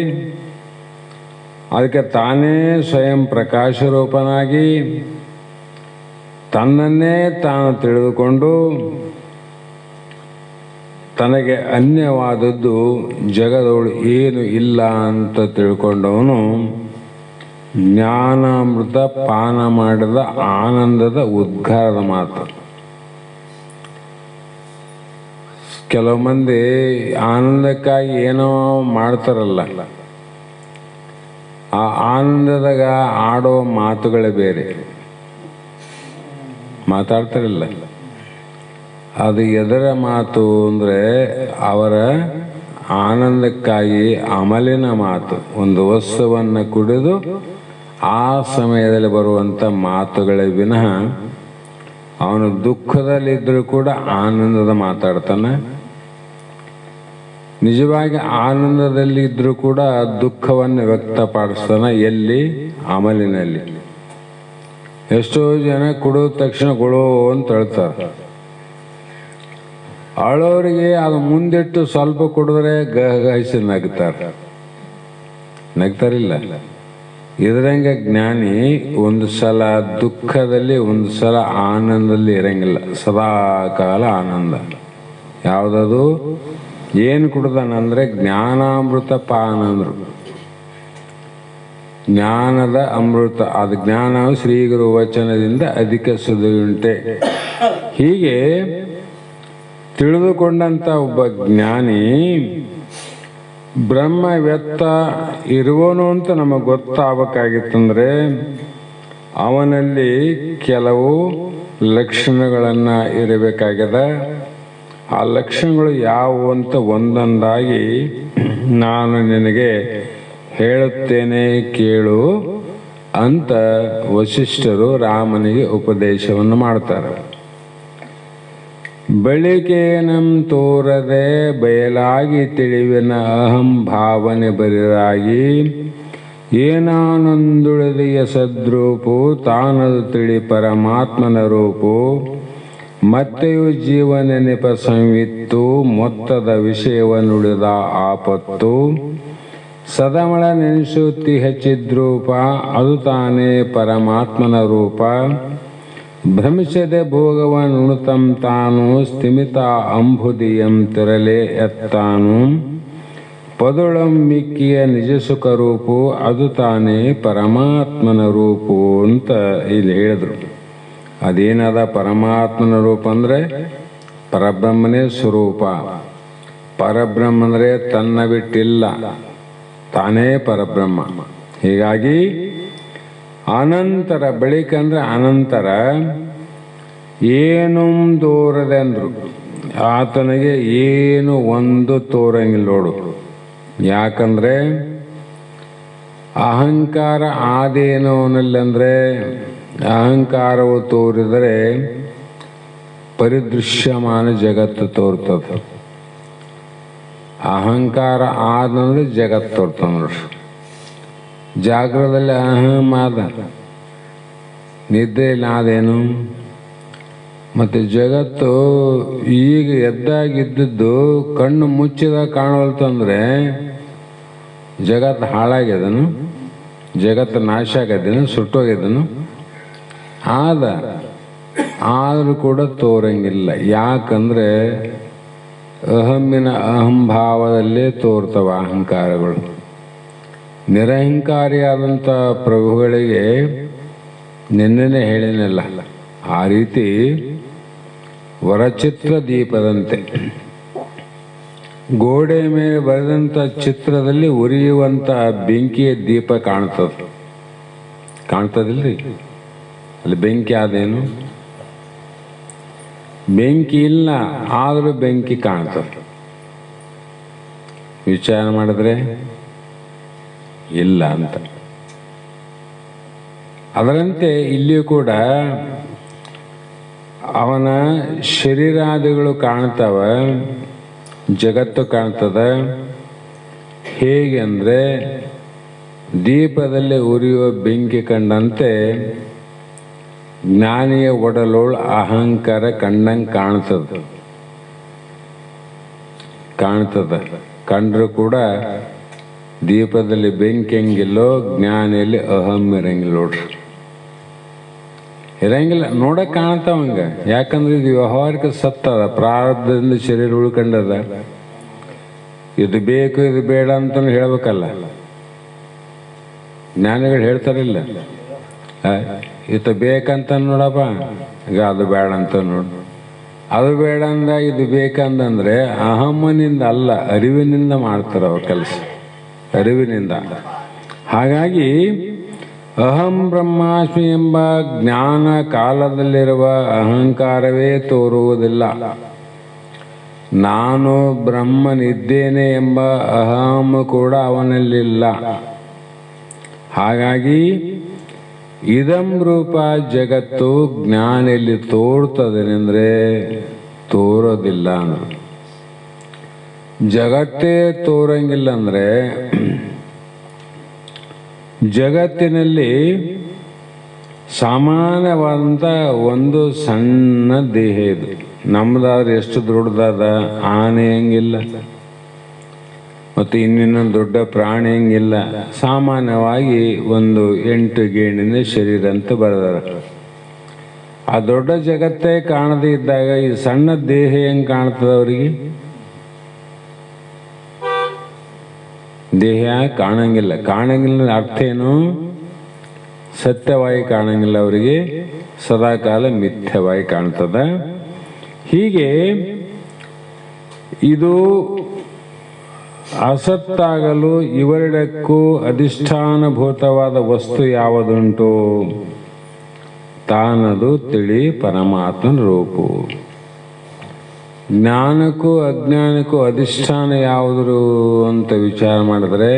ಅದಕ್ಕೆ ತಾನೇ ಸ್ವಯಂ ಪ್ರಕಾಶ ರೂಪನಾಗಿ ತನ್ನನ್ನೇ ತಾನು ತಿಳಿದುಕೊಂಡು ತನಗೆ ಅನ್ಯವಾದದ್ದು ಜಗದೊಳು ಏನು ಇಲ್ಲ ಅಂತ ತಿಳ್ಕೊಂಡವನು ಜ್ಞಾನಾಮೃತ ಪಾನ ಮಾಡಿದ ಆನಂದದ ಉದ್ಗಾರದ ಮಾತು. ಕೆಲವು ಮಂದಿ ಆನಂದಕ್ಕಾಗಿ ಏನೋ ಮಾಡ್ತಾರಲ್ಲ, ಆ ಆನಂದದಾಗ ಆಡೋ ಮಾತುಗಳೇ ಬೇರೆ. ಮಾತಾಡ್ತಾರಲ್ಲ, ಅದು ಎದರ ಮಾತು ಅಂದರೆ ಅವರ ಆನಂದಕ್ಕಾಗಿ ಅಮಲಿನ ಮಾತು. ಒಂದು ವಸ್ತುವನ್ನು ಕುಡಿದು ಆ ಸಮಯದಲ್ಲಿ ಬರುವಂಥ ಮಾತುಗಳೇ ವಿನಃ ಅವನು ದುಃಖದಲ್ಲಿದ್ದರೂ ಕೂಡ ಆನಂದದ ಮಾತಾಡ್ತಾನೆ. ನಿಜವಾಗಿ ಆನಂದದಲ್ಲಿ ಇದ್ರೂ ಕೂಡ ದುಃಖವನ್ನು ವ್ಯಕ್ತಪಡಿಸ್ತಾನೆ. ಎಲ್ಲಿ? ಅಮಲಿನಲ್ಲಿ. ಎಷ್ಟೋ ಜನ ಕುಡಿದ ತಕ್ಷಣ ಕೊಡೋ ಅಂತ ಹೇಳ್ತಾರೆ. ಅಳೋರಿಗೆ ಅದು ಮುಂದಿಟ್ಟು ಸ್ವಲ್ಪ ಕುಡಿದ್ರೆ ಗಹಗಹಿಸಿ ನಗ್ತಾರಿಲ್ಲ. ಇದರಂಗೆ ಜ್ಞಾನಿ ಒಂದು ಸಲ ದುಃಖದಲ್ಲಿ, ಒಂದು ಸಲ ಆನಂದದಲ್ಲಿ ಇರಂಗಿಲ್ಲ. ಸದಾ ಕಾಲ ಆನಂದ. ಯಾವುದದು? ಏನು ಕುಡ್ದಾನಂದ್ರೆ ಜ್ಞಾನಾಮೃತ ಪಾನ ಅಂದ್ರು. ಜ್ಞಾನದ ಅಮೃತ. ಅದು ಜ್ಞಾನವು ಶ್ರೀಗುರು ವಚನದಿಂದ ಅಧಿಕ ಸುದುಂಟೆ. ಹೀಗೆ ತಿಳಿದುಕೊಂಡಂತ ಒಬ್ಬ ಜ್ಞಾನಿ ಬ್ರಹ್ಮ ವ್ಯಕ್ತ ಇರುವನು ಅಂತ ನಮಗೆ ಗೊತ್ತಾಗಬೇಕಾಗಿತ್ತಂದ್ರೆ ಅವನಲ್ಲಿ ಕೆಲವು ಲಕ್ಷಣಗಳನ್ನು ಇರಬೇಕಾಗಿದೆ. ಆ ಲಕ್ಷಣಗಳು ಯಾವುವು ಅಂತ ಒಂದೊಂದಾಗಿ ನಾನು ನಿನಗೆ ಹೇಳುತ್ತೇನೆ ಕೇಳು ಅಂತ ವಸಿಷ್ಠರು ರಾಮನಿಗೆ ಉಪದೇಶವನ್ನು ಮಾಡ್ತಾರೆ. ಬಳಿಕೇನಂ ತೋರದೆ ಬಯಲಾಗಿ ತಿಳಿವಿನ ಅಹಂ ಭಾವನೆ ಬರಿದಾಗಿ ಏನಾನೊಂದುಳಿದೆಯ ಸದ್ರೂಪು ತಾನದು ತಿಳಿ ಪರಮಾತ್ಮನ ರೂಪು ಮತ್ತೆಯು ಜೀವ ನೆನಪ ಸಂವಿತ್ತು ಮೊತ್ತದ ವಿಷಯವ ನುಡಿದ ಆಪತ್ತು ಸದಮಳ ನೆನೆಸುತ್ತಿ ಹೆಚ್ಚಿದ್ರೂಪ ಅದು ತಾನೇ ಪರಮಾತ್ಮನ ರೂಪ ಭ್ರಮಿಸದೆ ಭೋಗವನುಣುತಂ ತಾನು ಸ್ಥಿಮಿತ ಅಂಬುದಿಯಂ ತಿರಲೆ ಎತ್ತಾನು ಪದುಳಂ ಮಿಕ್ಕಿಯ ನಿಜ ಸುಖ ರೂಪು ಅದು ತಾನೇ ಪರಮಾತ್ಮನ ರೂಪು ಅಂತ ಇಲ್ಲಿ ಹೇಳಿದ್ರು. ಅದೇನದ ಪರಮಾತ್ಮನ ರೂಪ ಅಂದರೆ ಪರಬ್ರಹ್ಮನೇ ಸ್ವರೂಪ. ಪರಬ್ರಹ್ಮ ಅಂದರೆ ತನ್ನ ಬಿಟ್ಟಿಲ್ಲ, ತಾನೇ ಪರಬ್ರಹ್ಮ. ಹೀಗಾಗಿ ಅನಂತರ ಬಳಿಕ ಅಂದ್ರೆ ಅನಂತರ ಏನು ತೋರದೆ ಅಂದ್ರು. ಆತನಿಗೆ ಏನು ಒಂದು ತೋರಂಗಿಲ್ಲ ನೋಡು. ಯಾಕಂದ್ರೆ ಅಹಂಕಾರ ಆದೇನೋ ಅವನಲ್ಲಿ. ಅಹಂಕಾರವು ತೋರಿದರೆ ಪರಿದೃಶ್ಯಮಾನ ಜಗತ್ತು ತೋರ್ತದೆ. ಅಹಂಕಾರ ಆದಂದ್ರೆ ಜಗತ್ತು ತೋರ್ತದೆ ನೋಡ್ರಿ. ಜಾಗ್ರದಲ್ಲಿ ಅಹಂ ಆದ, ನಿದ್ರೆಯಲ್ಲಿ ಆದೇನು. ಮತ್ತು ಜಗತ್ತು ಈಗ ಎದ್ದಾಗಿದ್ದದ್ದು ಕಣ್ಣು ಮುಚ್ಚಿದಾಗ ಕಾಣವಲ್ತಂದ್ರೆ ಜಗತ್ತು ಹಾಳಾಗ್ಯದನು, ಜಗತ್ತು ನಾಶ ಆಗ್ಯದನು, ಸುಟ್ಟೋಗ್ಯದನು. ಆದರೂ ಕೂಡ ತೋರಂಗಿಲ್ಲ. ಯಾಕಂದ್ರೆ ಅಹಮ್ಮಿನ ಅಹಂಭಾವದಲ್ಲೇ ತೋರ್ತವ ಅಹಂಕಾರಗಳು. ನಿರಹಂಕಾರಿಯಾದಂಥ ಪ್ರಭುಗಳಿಗೆ ನಿನ್ನೆನೆ ಹೇಳಿನಲ್ಲ, ಆ ರೀತಿ ವರಚಿತ್ರ ದೀಪದಂತೆ ಗೋಡೆ ಮೇಲೆ ಬರೆದಂಥ ಚಿತ್ರದಲ್ಲಿ ಉರಿಯುವಂಥ ಬೆಂಕಿಯ ದೀಪ ಕಾಣ್ತದಿಲ್ರಿ? ಅಲ್ಲಿ ಬೆಂಕಿ ಆದೇನು? ಬೆಂಕಿ ಇಲ್ಲ, ಆದರೂ ಬೆಂಕಿ ಕಾಣ್ತದೆ. ವಿಚಾರ ಮಾಡಿದ್ರೆ ಇಲ್ಲ ಅಂತ. ಅದರಂತೆ ಇಲ್ಲಿಯೂ ಕೂಡ ಅವನ ಶರೀರಾದಿಗಳು ಕಾಣ್ತವ, ಜಗತ್ತು ಕಾಣ್ತದ. ಹೇಗೆ ಅಂದರೆ ದೀಪದಲ್ಲಿ ಉರಿಯುವ ಬೆಂಕಿ ಕಂಡಂತೆ ಜ್ಞಾನಿಯ ಒಡಲೋಳು ಅಹಂಕಾರ ಕಂಡಂಗೆ ಕಾಣ್ತದ. ಕಂಡ್ರೂ ಕೂಡ ದೀಪದಲ್ಲಿ ಬೆಂಕಿ ಹೆಂಗಿಲ್ಲೋ ಜ್ಞಾನಿಯಲ್ಲಿ ಅಹಂ ಇರಂಗಿಲ್ಲ ನೋಡ್ರಿ. ಇರಂಗಿಲ್ಲ, ನೋಡಕ್ ಕಾಣ್ತಾವಂಗ. ಯಾಕಂದ್ರೆ ಇದು ವ್ಯವಹಾರಿಕ ಸತ್ತದ, ಪ್ರಾರಬ್ಧದಿಂದ ಶರೀರ ಉಳ್ಕೊಂಡದ. ಇದು ಬೇಕು ಇದು ಬೇಡ ಅಂತ ಹೇಳ್ಬೇಕಲ್ಲ. ಜ್ಞಾನಿಗಳು ಹೇಳ್ತಾರಿಲ್ಲ, ಇದು ಬೇಕಂತ ನೋಡಪ್ಪ, ಈಗ ಅದು ಬೇಡ ಅಂತ ನೋಡು. ಅದು ಬೇಡ ಅಂದ ಇದು ಬೇಕಂದ್ರೆ ಅಹಮ್ಮನಿಂದ ಅಲ್ಲ, ಅರಿವಿನಿಂದ ಮಾಡ್ತಾರೆ ಅವ್ರ ಕೆಲಸ, ಅರಿವಿನಿಂದ. ಹಾಗಾಗಿ ಅಹಂ ಬ್ರಹ್ಮಾಸ್ಮಿ ಎಂಬ ಜ್ಞಾನ ಕಾಲದಲ್ಲಿರುವ ಅಹಂಕಾರವೇ ತೋರುವುದಿಲ್ಲ. ನಾನು ಬ್ರಹ್ಮನಿದ್ದೇನೆ ಎಂಬ ಅಹಂ ಕೂಡ ಅವನಲ್ಲಿಲ್ಲ. ಹಾಗಾಗಿ ಇದಂ ರೂಪ ಜಗತ್ತು ಜ್ಞಾನಿಯಲ್ಲಿ ತೋರ್ತದೇನೆಂದ್ರೆ ತೋರೋದಿಲ್ಲ. ಜಗತ್ತೇ ತೋರಂಗಿಲ್ಲ ಅಂದರೆ ಜಗತ್ತಿನಲ್ಲಿ ಸಾಮಾನ್ಯವಾದಂಥ ಒಂದು ಸಣ್ಣ ದೇಹ ಇದು. ನಮ್ದಾದ್ರೆ ಎಷ್ಟು ದೊಡ್ಡದಾದ, ಆನೆ ಹಂಗಿಲ್ಲ, ಮತ್ತು ಇನ್ನೊಂದು ದೊಡ್ಡ ಪ್ರಾಣಿ ಹಂಗಿಲ್ಲ. ಸಾಮಾನ್ಯವಾಗಿ ಒಂದು 8 ಗೇಣಿನ ಶರೀರ ಅಂತ ಬರೆದಾರ. ಆ ದೊಡ್ಡ ಜಗತ್ತೇ ಕಾಣದೇ ಇದ್ದಾಗ ಈ ಸಣ್ಣ ದೇಹ ಹೆಂಗೆ ಕಾಣ್ತದೆ ಅವರಿಗೆ? ದೇಹ ಕಾಣಂಗಿಲ್ಲ ಅರ್ಥ ಏನು? ಸತ್ಯವಾಗಿ ಕಾಣಂಗಿಲ್ಲ ಅವರಿಗೆ, ಸದಾಕಾಲ ಮಿಥ್ಯವಾಗಿ ಕಾಣ್ತದ. ಹೀಗೆ ಇದು ಅಸತ್ತಾಗಲು ಇವೆರಡಕ್ಕೂ ಅಧಿಷ್ಠಾನಭೂತವಾದ ವಸ್ತು ಯಾವುದುಂಟು? ತಾನದು ತಿಳಿ ಪರಮಾತ್ಮನ ರೂಪು. ಜ್ಞಾನಕ್ಕೂ ಅಜ್ಞಾನಕ್ಕೂ ಅಧಿಷ್ಠಾನ ಯಾವುದರು ಅಂತ ವಿಚಾರ ಮಾಡಿದ್ರೆ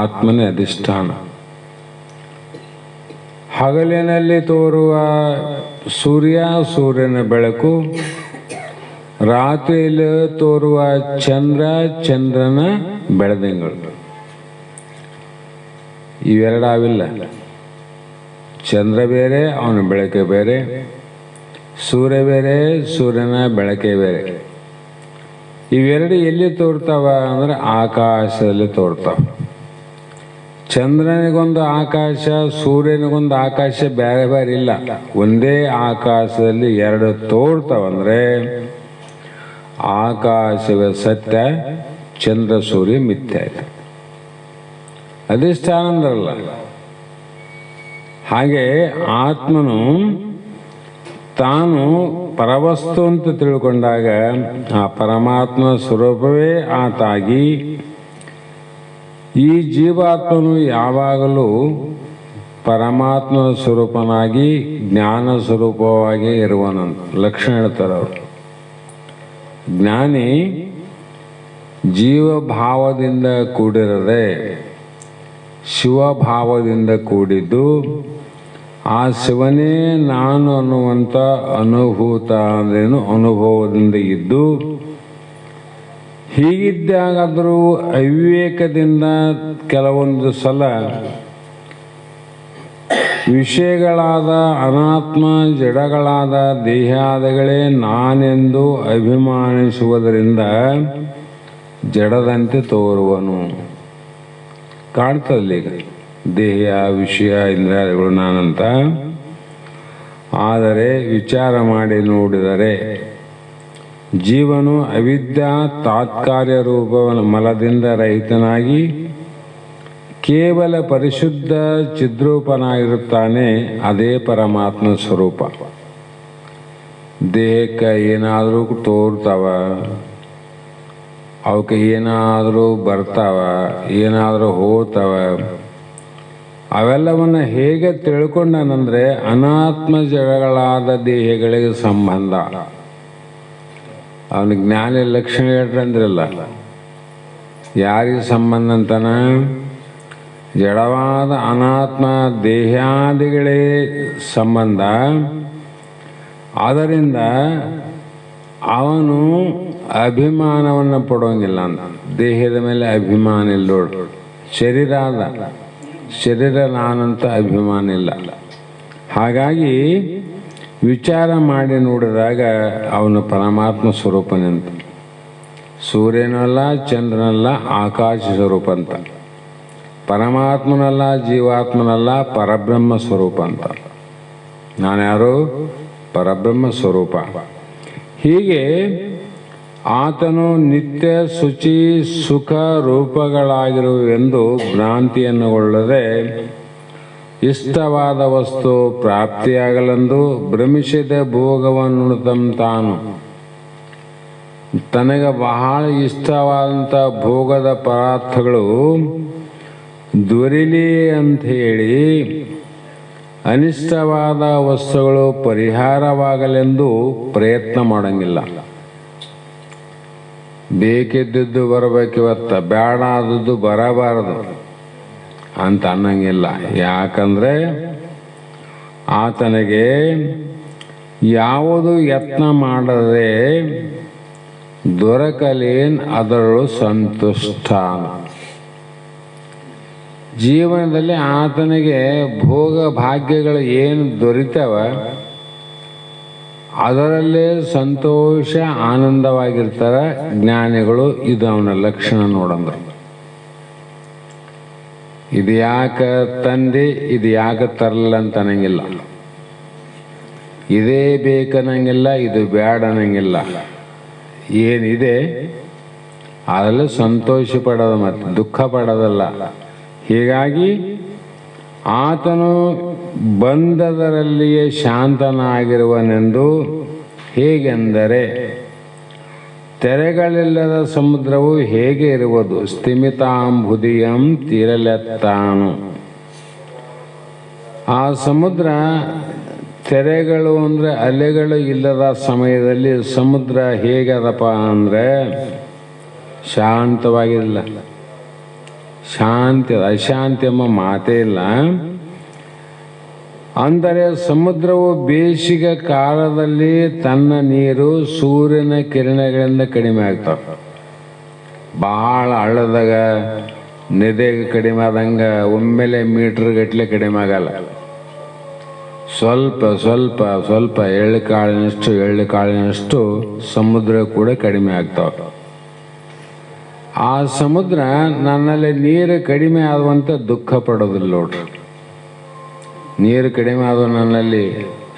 ಆತ್ಮನೇ ಅಧಿಷ್ಠಾನ. ಹಗಲಿನಲ್ಲಿ ತೋರುವ ಸೂರ್ಯನ ಬೆಳಕು, ರಾತ್ರಿಯಲ್ಲಿ ತೋರುವ ಚಂದ್ರನ ಬೆಳದಿಂಗಳು, ಇವೆರಡಾವಿಲ್ಲ. ಚಂದ್ರ ಬೇರೆ, ಅವನ ಬೆಳಕೆ ಬೇರೆ. ಸೂರ್ಯ ಬೇರೆ, ಸೂರ್ಯನ ಬೆಳಕೆ ಬೇರೆ. ಇವೆರಡು ಎಲ್ಲಿ ತೋರ್ತಾವ ಅಂದ್ರೆ ಆಕಾಶದಲ್ಲಿ ತೋರ್ತಾವ. ಚಂದ್ರನಿಗೊಂದು ಆಕಾಶ, ಸೂರ್ಯನಿಗೊಂದು ಆಕಾಶ ಬೇರೆ ಬೇರೆ ಇಲ್ಲ. ಒಂದೇ ಆಕಾಶದಲ್ಲಿ ಎರಡು ತೋರ್ತಾವಂದ್ರೆ ಆಕಾಶವೇ ಸತ್ಯ, ಚಂದ್ರ ಸೂರ್ಯ ಮಿಥ್ಯ ಆಯ್ತು. ಅಧಿಷ್ಠಾನ ಅಂದ್ರಲ್ಲ. ಹಾಗೆ ಆತ್ಮನು ತಾನು ಪರವಸ್ತು ಅಂತ ತಿಳ್ಕೊಂಡಾಗ ಆ ಪರಮಾತ್ಮನ ಸ್ವರೂಪವೇ ಆತಾಗಿ ಈ ಜೀವಾತ್ಮನು ಯಾವಾಗಲೂ ಪರಮಾತ್ಮನ ಸ್ವರೂಪನಾಗಿ ಜ್ಞಾನ ಸ್ವರೂಪವಾಗಿ ಇರುವನಂತ ಲಕ್ಷಣ ಹೇಳ್ತಾರೆ ಅವರು. ಜ್ಞಾನಿ ಜೀವಭಾವದಿಂದ ಕೂಡಿರದೆ ಶಿವಭಾವದಿಂದ ಕೂಡಿದ್ದು ಆ ಶಿವನೇ ನಾನು ಅನ್ನುವಂಥ ಅನುಭೂತ ಅಂದ್ರೇನು ಅನುಭವದಿಂದ ಇದ್ದು, ಹೀಗಿದ್ದಾಗಾದರೂ ಅವಿವೇಕದಿಂದ ಕೆಲವೊಂದು ಸಲ ವಿಷಯಗಳಾದ ಅನಾತ್ಮ ಜಡಗಳಾದ ದೇಹಾದಿಗಳೇ ನಾನೆಂದು ಅಭಿಮಾನಿಸುವುದರಿಂದ ಜಡದಂತೆ ತೋರುವನು. ಕಾಣ್ತದಲ್ಲಿ ಈಗ ದೇಹ ವಿಷಯ ಇಂದ್ರಿಯಗಳು ನಾನಂತ. ಆದರೆ ವಿಚಾರ ಮಾಡಿ ನೋಡಿದರೆ ಜೀವನು ಅವಿದ್ಯಾ ತಾತ್ಕಾರ್ಯ ರೂಪ ಮಲದಿಂದ ರಹಿತನಾಗಿ ಕೇವಲ ಪರಿಶುದ್ಧ ಚಿದ್ರೂಪನಾಗಿರುತ್ತಾನೆ. ಅದೇ ಪರಮಾತ್ಮ ಸ್ವರೂಪ. ದೇಹಕ್ಕೆ ಏನಾದರೂ ತೋರ್ತಾವ, ಅವಕ್ಕೆ ಏನಾದರೂ ಬರ್ತಾವ, ಏನಾದರೂ ಹೋಗ್ತಾವ. ಅವೆಲ್ಲವನ್ನು ಹೇಗೆ ತಿಳ್ಕೊಂಡನಂದ್ರೆ ಅನಾತ್ಮ ಜಡಗಳಾದ ದೇಹಗಳಿಗೆ ಸಂಬಂಧ. ಅವನ ಜ್ಞಾನ ಲಕ್ಷಣ ಹೇಳ್ರಂದ್ರಲ್ಲ, ಯಾರಿಗೆ ಸಂಬಂಧ ಅಂತಾನ? ಜಡವಾದ ಅನಾತ್ಮ ದೇಹಾದಿಗಳೇ ಸಂಬಂಧ. ಆದ್ದರಿಂದ ಅವನು ಅಭಿಮಾನವನ್ನು ಪಡೋಂಗಿಲ್ಲ ಅಂತ. ದೇಹದ ಮೇಲೆ ಅಭಿಮಾನ ಇಲ್ಲ. ಶರೀರ ನಾನಂತ ಅಭಿಮಾನ ಇಲ್ಲ. ಹಾಗಾಗಿ ವಿಚಾರ ಮಾಡಿ ನೋಡಿದಾಗ ಅವನು ಪರಮಾತ್ಮ ಸ್ವರೂಪನಂತ. ಸೂರ್ಯನಲ್ಲ, ಚಂದ್ರನಲ್ಲ, ಆಕಾಶ ಸ್ವರೂಪ ಅಂತ. ಪರಮಾತ್ಮನಲ್ಲ, ಜೀವಾತ್ಮನಲ್ಲ, ಪರಬ್ರಹ್ಮ ಸ್ವರೂಪ ಅಂತ. ನಾನ್ಯಾರು? ಪರಬ್ರಹ್ಮ ಸ್ವರೂಪ. ಹೀಗೆ ಆತನು ನಿತ್ಯ ಶುಚಿ ಸುಖ ರೂಪಗಳಾಗಿರುವೆಂದು ಭ್ರಾಂತಿಯನ್ನುಗೊಳ್ಳದೆ ಇಷ್ಟವಾದ ವಸ್ತು ಪ್ರಾಪ್ತಿಯಾಗಲೆಂದು ಭ್ರಮಿಸಿದ ಭೋಗವನ್ನುಣುತ್ತಂತಾನು. ತನಗೆ ಬಹಳ ಇಷ್ಟವಾದಂಥ ಭೋಗದ ಪದಾರ್ಥಗಳು ದೊರೆಯಲಿ ಅಂತ ಹೇಳಿ ಅನಿಷ್ಟವಾದ ವಸ್ತುಗಳು ಪರಿಹಾರವಾಗಲೆಂದು ಪ್ರಯತ್ನ ಮಾಡಂಗಿಲ್ಲ. ಬೇಕಿದ್ದದ್ದು ಬರಬೇಕಿವತ್ತ, ಬೇಡ ಆದದ್ದು ಬರಬಾರದು ಅಂತ ಅನ್ನಂಗಿಲ್ಲ. ಯಾಕಂದರೆ ಆತನಿಗೆ ಯಾವುದು ಯತ್ನ ಮಾಡದೆ ದೊರಕಲೇನ್ ಅದರಳು ಸಂತುಷ್ಟಾನ. ಜೀವನದಲ್ಲಿ ಆತನಿಗೆ ಭೋಗ ಭಾಗ್ಯಗಳು ಏನು ದೊರೀತವ ಅದರಲ್ಲೇ ಸಂತೋಷ ಆನಂದವಾಗಿರ್ತಾರೆ ಜ್ಞಾನಿಗಳು. ಇದು ಅವನ ಲಕ್ಷಣ ನೋಡಂದ್ರು. ಇದು ಯಾಕೆ ತಂದೆ, ಇದು ಯಾಕೆ ತರಲ್ಲ ಅಂತ ಅನ್ನಂಗಿಲ್ಲ. ಇದೇ ಬೇಕನ್ನಂಗಿಲ್ಲ, ಇದು ಬ್ಯಾಡ ಅನ್ನಂಗಿಲ್ಲ. ಏನಿದೆ ಅದರಲ್ಲಿ ಸಂತೋಷ ಪಡೋದು ಮತ್ತು ದುಃಖ ಪಡೋದಲ್ಲ. ಹೀಗಾಗಿ ಆತನು ಬಂದದರಲ್ಲಿಯೇ ಶಾಂತನಾಗಿರುವನೆಂದು. ಹೇಗೆಂದರೆ ತೆರೆಗಳಿಲ್ಲದ ಸಮುದ್ರವು ಹೇಗೆ ಇರುವುದು, ಸ್ಥಿಮಿತಾಂಬುದಿಯಂ ತೀರಲೆತ್ತಾನು. ಆ ಸಮುದ್ರ ತೆರೆಗಳು ಅಂದರೆ ಅಲೆಗಳು ಇಲ್ಲದ ಸಮಯದಲ್ಲಿ ಸಮುದ್ರ ಹೇಗದಪ್ಪ ಅಂದರೆ ಶಾಂತವಾಗಿಲ್ಲ. ಶಾಂತಿ, ಅಶಾಂತಿ ಎಂಬ ಮಾತೇ ಇಲ್ಲ. ಅಂದರೆ ಸಮುದ್ರವು ಬೇಸಿಗೆ ಕಾಲದಲ್ಲಿ ತನ್ನ ನೀರು ಸೂರ್ಯನ ಕಿರಣಗಳಿಂದ ಕಡಿಮೆ ಆಗ್ತವೆ. ಭಾಳ ಹಳ್ಳದಾಗ ನದಿಗೆ ಕಡಿಮೆ ಆದಂಗೆ ಒಮ್ಮೆಲೆ ಮೀಟ್ರ್ ಗಟ್ಟಲೆ ಕಡಿಮೆ ಆಗಲ್ಲ. ಸ್ವಲ್ಪ ಸ್ವಲ್ಪ ಸ್ವಲ್ಪ ಎಳ್ಳು ಕಾಳಿನಷ್ಟು ಸಮುದ್ರ ಕೂಡ ಕಡಿಮೆ ಆಗ್ತಾವೆ. ಆ ಸಮುದ್ರ ನನ್ನಲ್ಲಿ ನೀರು ಕಡಿಮೆ ಆಗುವಂತ ದುಃಖ ಪಡೋದಿಲ್ಲ ನೋಡ್ರಿ. ನೀರು ಕಡಿಮೆ ಆದ ನನ್ನಲ್ಲಿ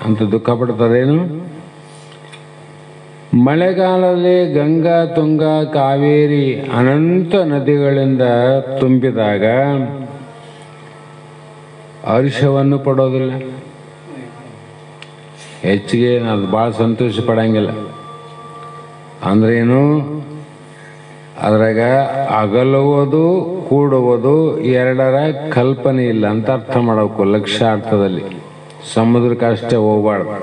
ಅಂತ ದುಃಖ ಪಡ್ತದೇನು? ಮಳೆಗಾಲದಲ್ಲಿ ಗಂಗಾ, ತುಂಗ, ಕಾವೇರಿ ಅನಂತ ನದಿಗಳಿಂದ ತುಂಬಿದಾಗ ಹರ್ಷವನ್ನು ಪಡೋದಿಲ್ಲ. ಹೆಚ್ಚಿಗೆ ಅದು ಭಾಳ ಸಂತೋಷ ಪಡಂಗಿಲ್ಲ. ಅಂದ್ರೇನು? ಅದ್ರಾಗ ಅಗಲುವುದು ಕೂಡುವುದು ಎರಡರ ಕಲ್ಪನೆ ಇಲ್ಲ ಅಂತ ಅರ್ಥ ಮಾಡಬೇಕು ಲಕ್ಷ್ಯಾರ್ಥದಲ್ಲಿ. ಸಮುದ್ರಕ್ಕೆ ಅಷ್ಟೇ ಹೋಗ್ಬಾರ್ದು.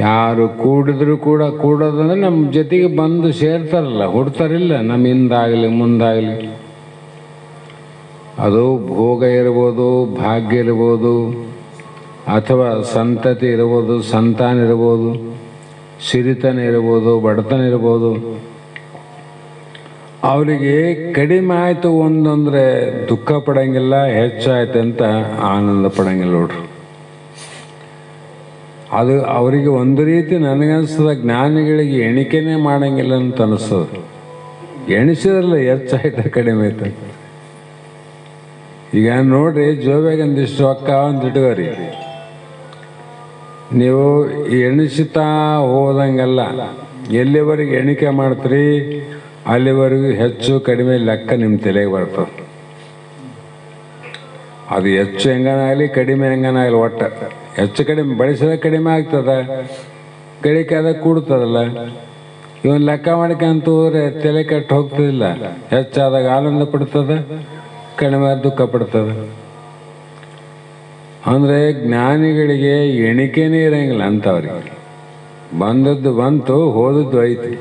ಯಾರು ಕೂಡಿದ್ರು ಕೂಡ ಕೂಡೋದಂದ್ರೆ ನಮ್ಮ ಜೊತೆಗೆ ಬಂದು ಸೇರ್ತಾರಲ್ಲ, ಹುಡ್ತಾರಿಲ್ಲ ನಮ್ಮ ಹಿಂದಾಗಲಿ ಮುಂದಾಗಲಿ. ಅದು ಭೋಗ ಇರ್ಬೋದು, ಭಾಗ್ಯ ಇರ್ಬೋದು, ಅಥವಾ ಸಂತತಿ ಇರ್ಬೋದು, ಸಂತಾನ ಇರ್ಬೋದು, ಸಿರಿತನ ಇರ್ಬೋದು, ಬಡತನ ಇರ್ಬೋದು. ಅವರಿಗೆ ಕಡಿಮೆ ಆಯಿತು ಒಂದಂದರೆ ದುಃಖ ಪಡಂಗಿಲ್ಲ, ಹೆಚ್ಚಾಯ್ತು ಅಂತ ಆನಂದ ಪಡಂಗಿಲ್ಲ ನೋಡ್ರಿ. ಅದು ಅವರಿಗೆ ಒಂದು ರೀತಿ ನನಗನ್ಸ್ತದ ಜ್ಞಾನಿಗಳಿಗೆ ಎಣಿಕೆನೇ ಮಾಡಂಗಿಲ್ಲ ಅಂತ ಅನಿಸ್ತದೆ. ಎಣಿಸಿದ್ರಲ್ಲ ಹೆಚ್ಚಾಯ್ತ ಕಡಿಮೆ ಆಯ್ತು. ಈಗ ನೋಡ್ರಿ, ಜೋಬ್ಯಾಗಂದಿಷ್ಟು ಅಕ್ಕ ಅಂತ ಇಟ್ಕೋರಿ, ನೀವು ಎಣಿಸುತ್ತಾ ಹೋದಂಗೆಲ್ಲ ಎಲ್ಲಿವರೆಗೆ ಎಣಿಕೆ ಮಾಡ್ತೀರಿ ಅಲ್ಲಿವರೆಗೂ ಹೆಚ್ಚು ಕಡಿಮೆ ಲೆಕ್ಕ ನಿಮ್ಮ ತಲೆಗೆ ಬರ್ತದೆ. ಅದು ಹೆಚ್ಚು ಹೆಂಗನಾಗಲಿ ಕಡಿಮೆ ಹೆಂಗನಾಗಲಿ, ಒಟ್ಟು ಹೆಚ್ಚು ಕಡಿಮೆ ಬಳಸಿದಾಗ ಕಡಿಮೆ ಆಗ್ತದ, ಗಳಿಕೆ ಆದಾಗ ಕೂಡ್ತದಲ್ಲ. ಇವನ್ ಲೆಕ್ಕ ಮಾಡ್ಕೊಂತ ಹೋದ್ರೆ ತಲೆ ಕೆಟ್ಟು ಹೋಗ್ತದಿಲ್ಲ. ಹೆಚ್ಚಾದಾಗ ಆನಂದ ಪಡ್ತದ, ಕಡಿಮೆ ದುಃಖ ಪಡ್ತದ. ಅಂದರೆ ಜ್ಞಾನಿಗಳಿಗೆ ಎಣಿಕೆನೇ ಇರಂಗಿಲ್ಲ ಅಂತವ್ರಿಗೆ. ಬಂದದ್ದು ಬಂತು, ಹೋದದ್ದು ಐತಿ.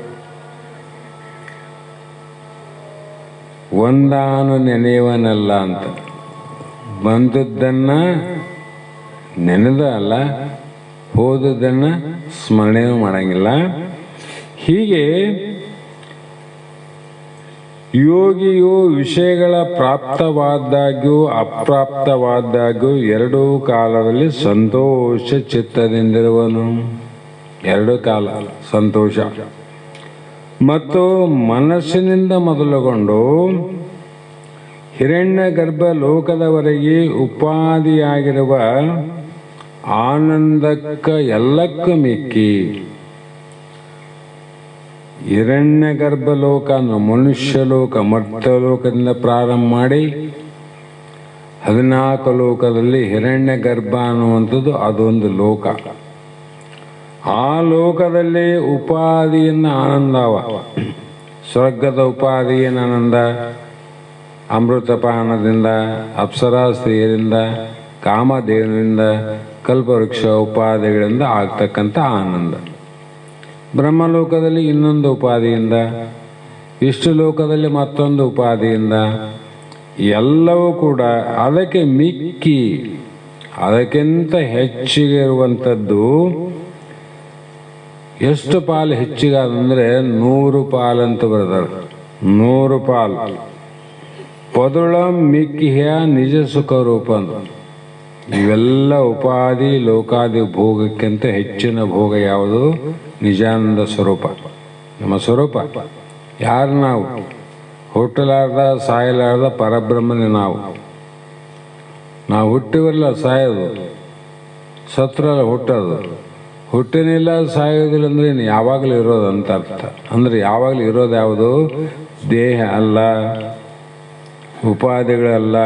ಒಂದಾನು ನೆನೆಯವನಲ್ಲ ಅಂತ. ಬಂದದ್ದನ್ನು ನೆನೆದ ಅಲ್ಲ, ಹೋದದ್ದನ್ನು ಸ್ಮರಣೆ ಮಾಡಂಗಿಲ್ಲ. ಹೀಗೆ ಯೋಗಿಯು ವಿಷಯಗಳ ಪ್ರಾಪ್ತವಾದಾಗ್ಯೂ ಅಪ್ರಾಪ್ತವಾದಾಗ್ಯೂ ಎರಡೂ ಕಾಲದಲ್ಲಿ ಸಂತೋಷ ಚಿತ್ತದಿಂದಿರುವನು. ಎರಡು ಕಾಲ ಸಂತೋಷ. ಮತ್ತು ಮನಸ್ಸಿನಿಂದ ಮೊದಲುಗೊಂಡು ಹಿರಣ್ಯ ಗರ್ಭ ಲೋಕದವರೆಗೆ ಉಪಾಧಿಯಾಗಿರುವ ಆನಂದಕ್ಕ ಎಲ್ಲಕ್ಕೂ ಮಿಕ್ಕಿ ಹಿರಣ್ಯ ಗರ್ಭ ಲೋಕ ಅಂದ್ರೆ ಮನುಷ್ಯ ಲೋಕ, ಮರ್ತ್ಯಲೋಕದಿಂದ ಪ್ರಾರಂಭ ಮಾಡಿ 14 ಲೋಕದಲ್ಲಿ ಹಿರಣ್ಯ ಗರ್ಭ ಅನ್ನುವಂಥದ್ದು ಅದೊಂದು ಲೋಕ. ಆ ಲೋಕದಲ್ಲಿ ಉಪಾಧಿಯಿಂದ ಆನಂದವ. ಸ್ವರ್ಗದ ಉಪಾಧಿ ಏನು ಆನಂದ? ಅಮೃತಪಾನದಿಂದ, ಅಪ್ಸರಾ ಸ್ತ್ರೀಯರಿಂದ, ಕಾಮಧೇನುವಿಂದ, ಕಲ್ಪವೃಕ್ಷ ಉಪಾಧಿಗಳಿಂದ ಆಗ್ತಕ್ಕಂಥ ಆನಂದ. ಬ್ರಹ್ಮಲೋಕದಲ್ಲಿ ಇನ್ನೊಂದು ಉಪಾಧಿಯಿಂದ, ವಿಷ್ಣು ಲೋಕದಲ್ಲಿ ಮತ್ತೊಂದು ಉಪಾಧಿಯಿಂದ, ಎಲ್ಲವೂ ಕೂಡ ಅದಕ್ಕೆ ಮಿಕ್ಕಿ ಅದಕ್ಕಿಂತ ಹೆಚ್ಚಿಗೆ ಇರುವಂಥದ್ದು ಎಷ್ಟು ಪಾಲು ಹೆಚ್ಚಿಗಾದಂದ್ರೆ 100 ಪಾಲು ಅಂತ ಬರ್ತಾರೆ. 100 ಪಾಲು ಪದುಳ ಮಿಕ್ಕಿಯ ನಿಜ ಸುಖ ರೂಪ ಅಂತ. ಇವೆಲ್ಲ ಉಪಾಧಿ ಲೋಕಾದಿ ಭೋಗಕ್ಕಿಂತ ಹೆಚ್ಚಿನ ಭೋಗ ಯಾವುದು? ನಿಜಾನಂದ ಸ್ವರೂಪ, ನಮ್ಮ ಸ್ವರೂಪ. ಯಾರು ನಾವು? ಹುಟ್ಟಲಾರ್ದ ಸಾಯಲಾರ್ದ ಪರಬ್ರಹ್ಮನೇ ನಾವು. ನಾವು ಹುಟ್ಟಿವಲ್ಲ ಸಾಯೋದು, ಸತ್ರಲ್ಲ ಹುಟ್ಟೋದು. ಹುಟ್ಟಿನಿಲ್ಲ ಸಾಯೋದಿಲ್ಲ ಅಂದ್ರೆ ಇನ್ನು ಯಾವಾಗಲೂ ಇರೋದು ಅಂತ ಅರ್ಥ. ಅಂದ್ರೆ ಯಾವಾಗಲೂ ಇರೋದು ಯಾವುದು? ದೇಹ ಅಲ್ಲ, ಉಪಾಧಿಗಳಲ್ಲ,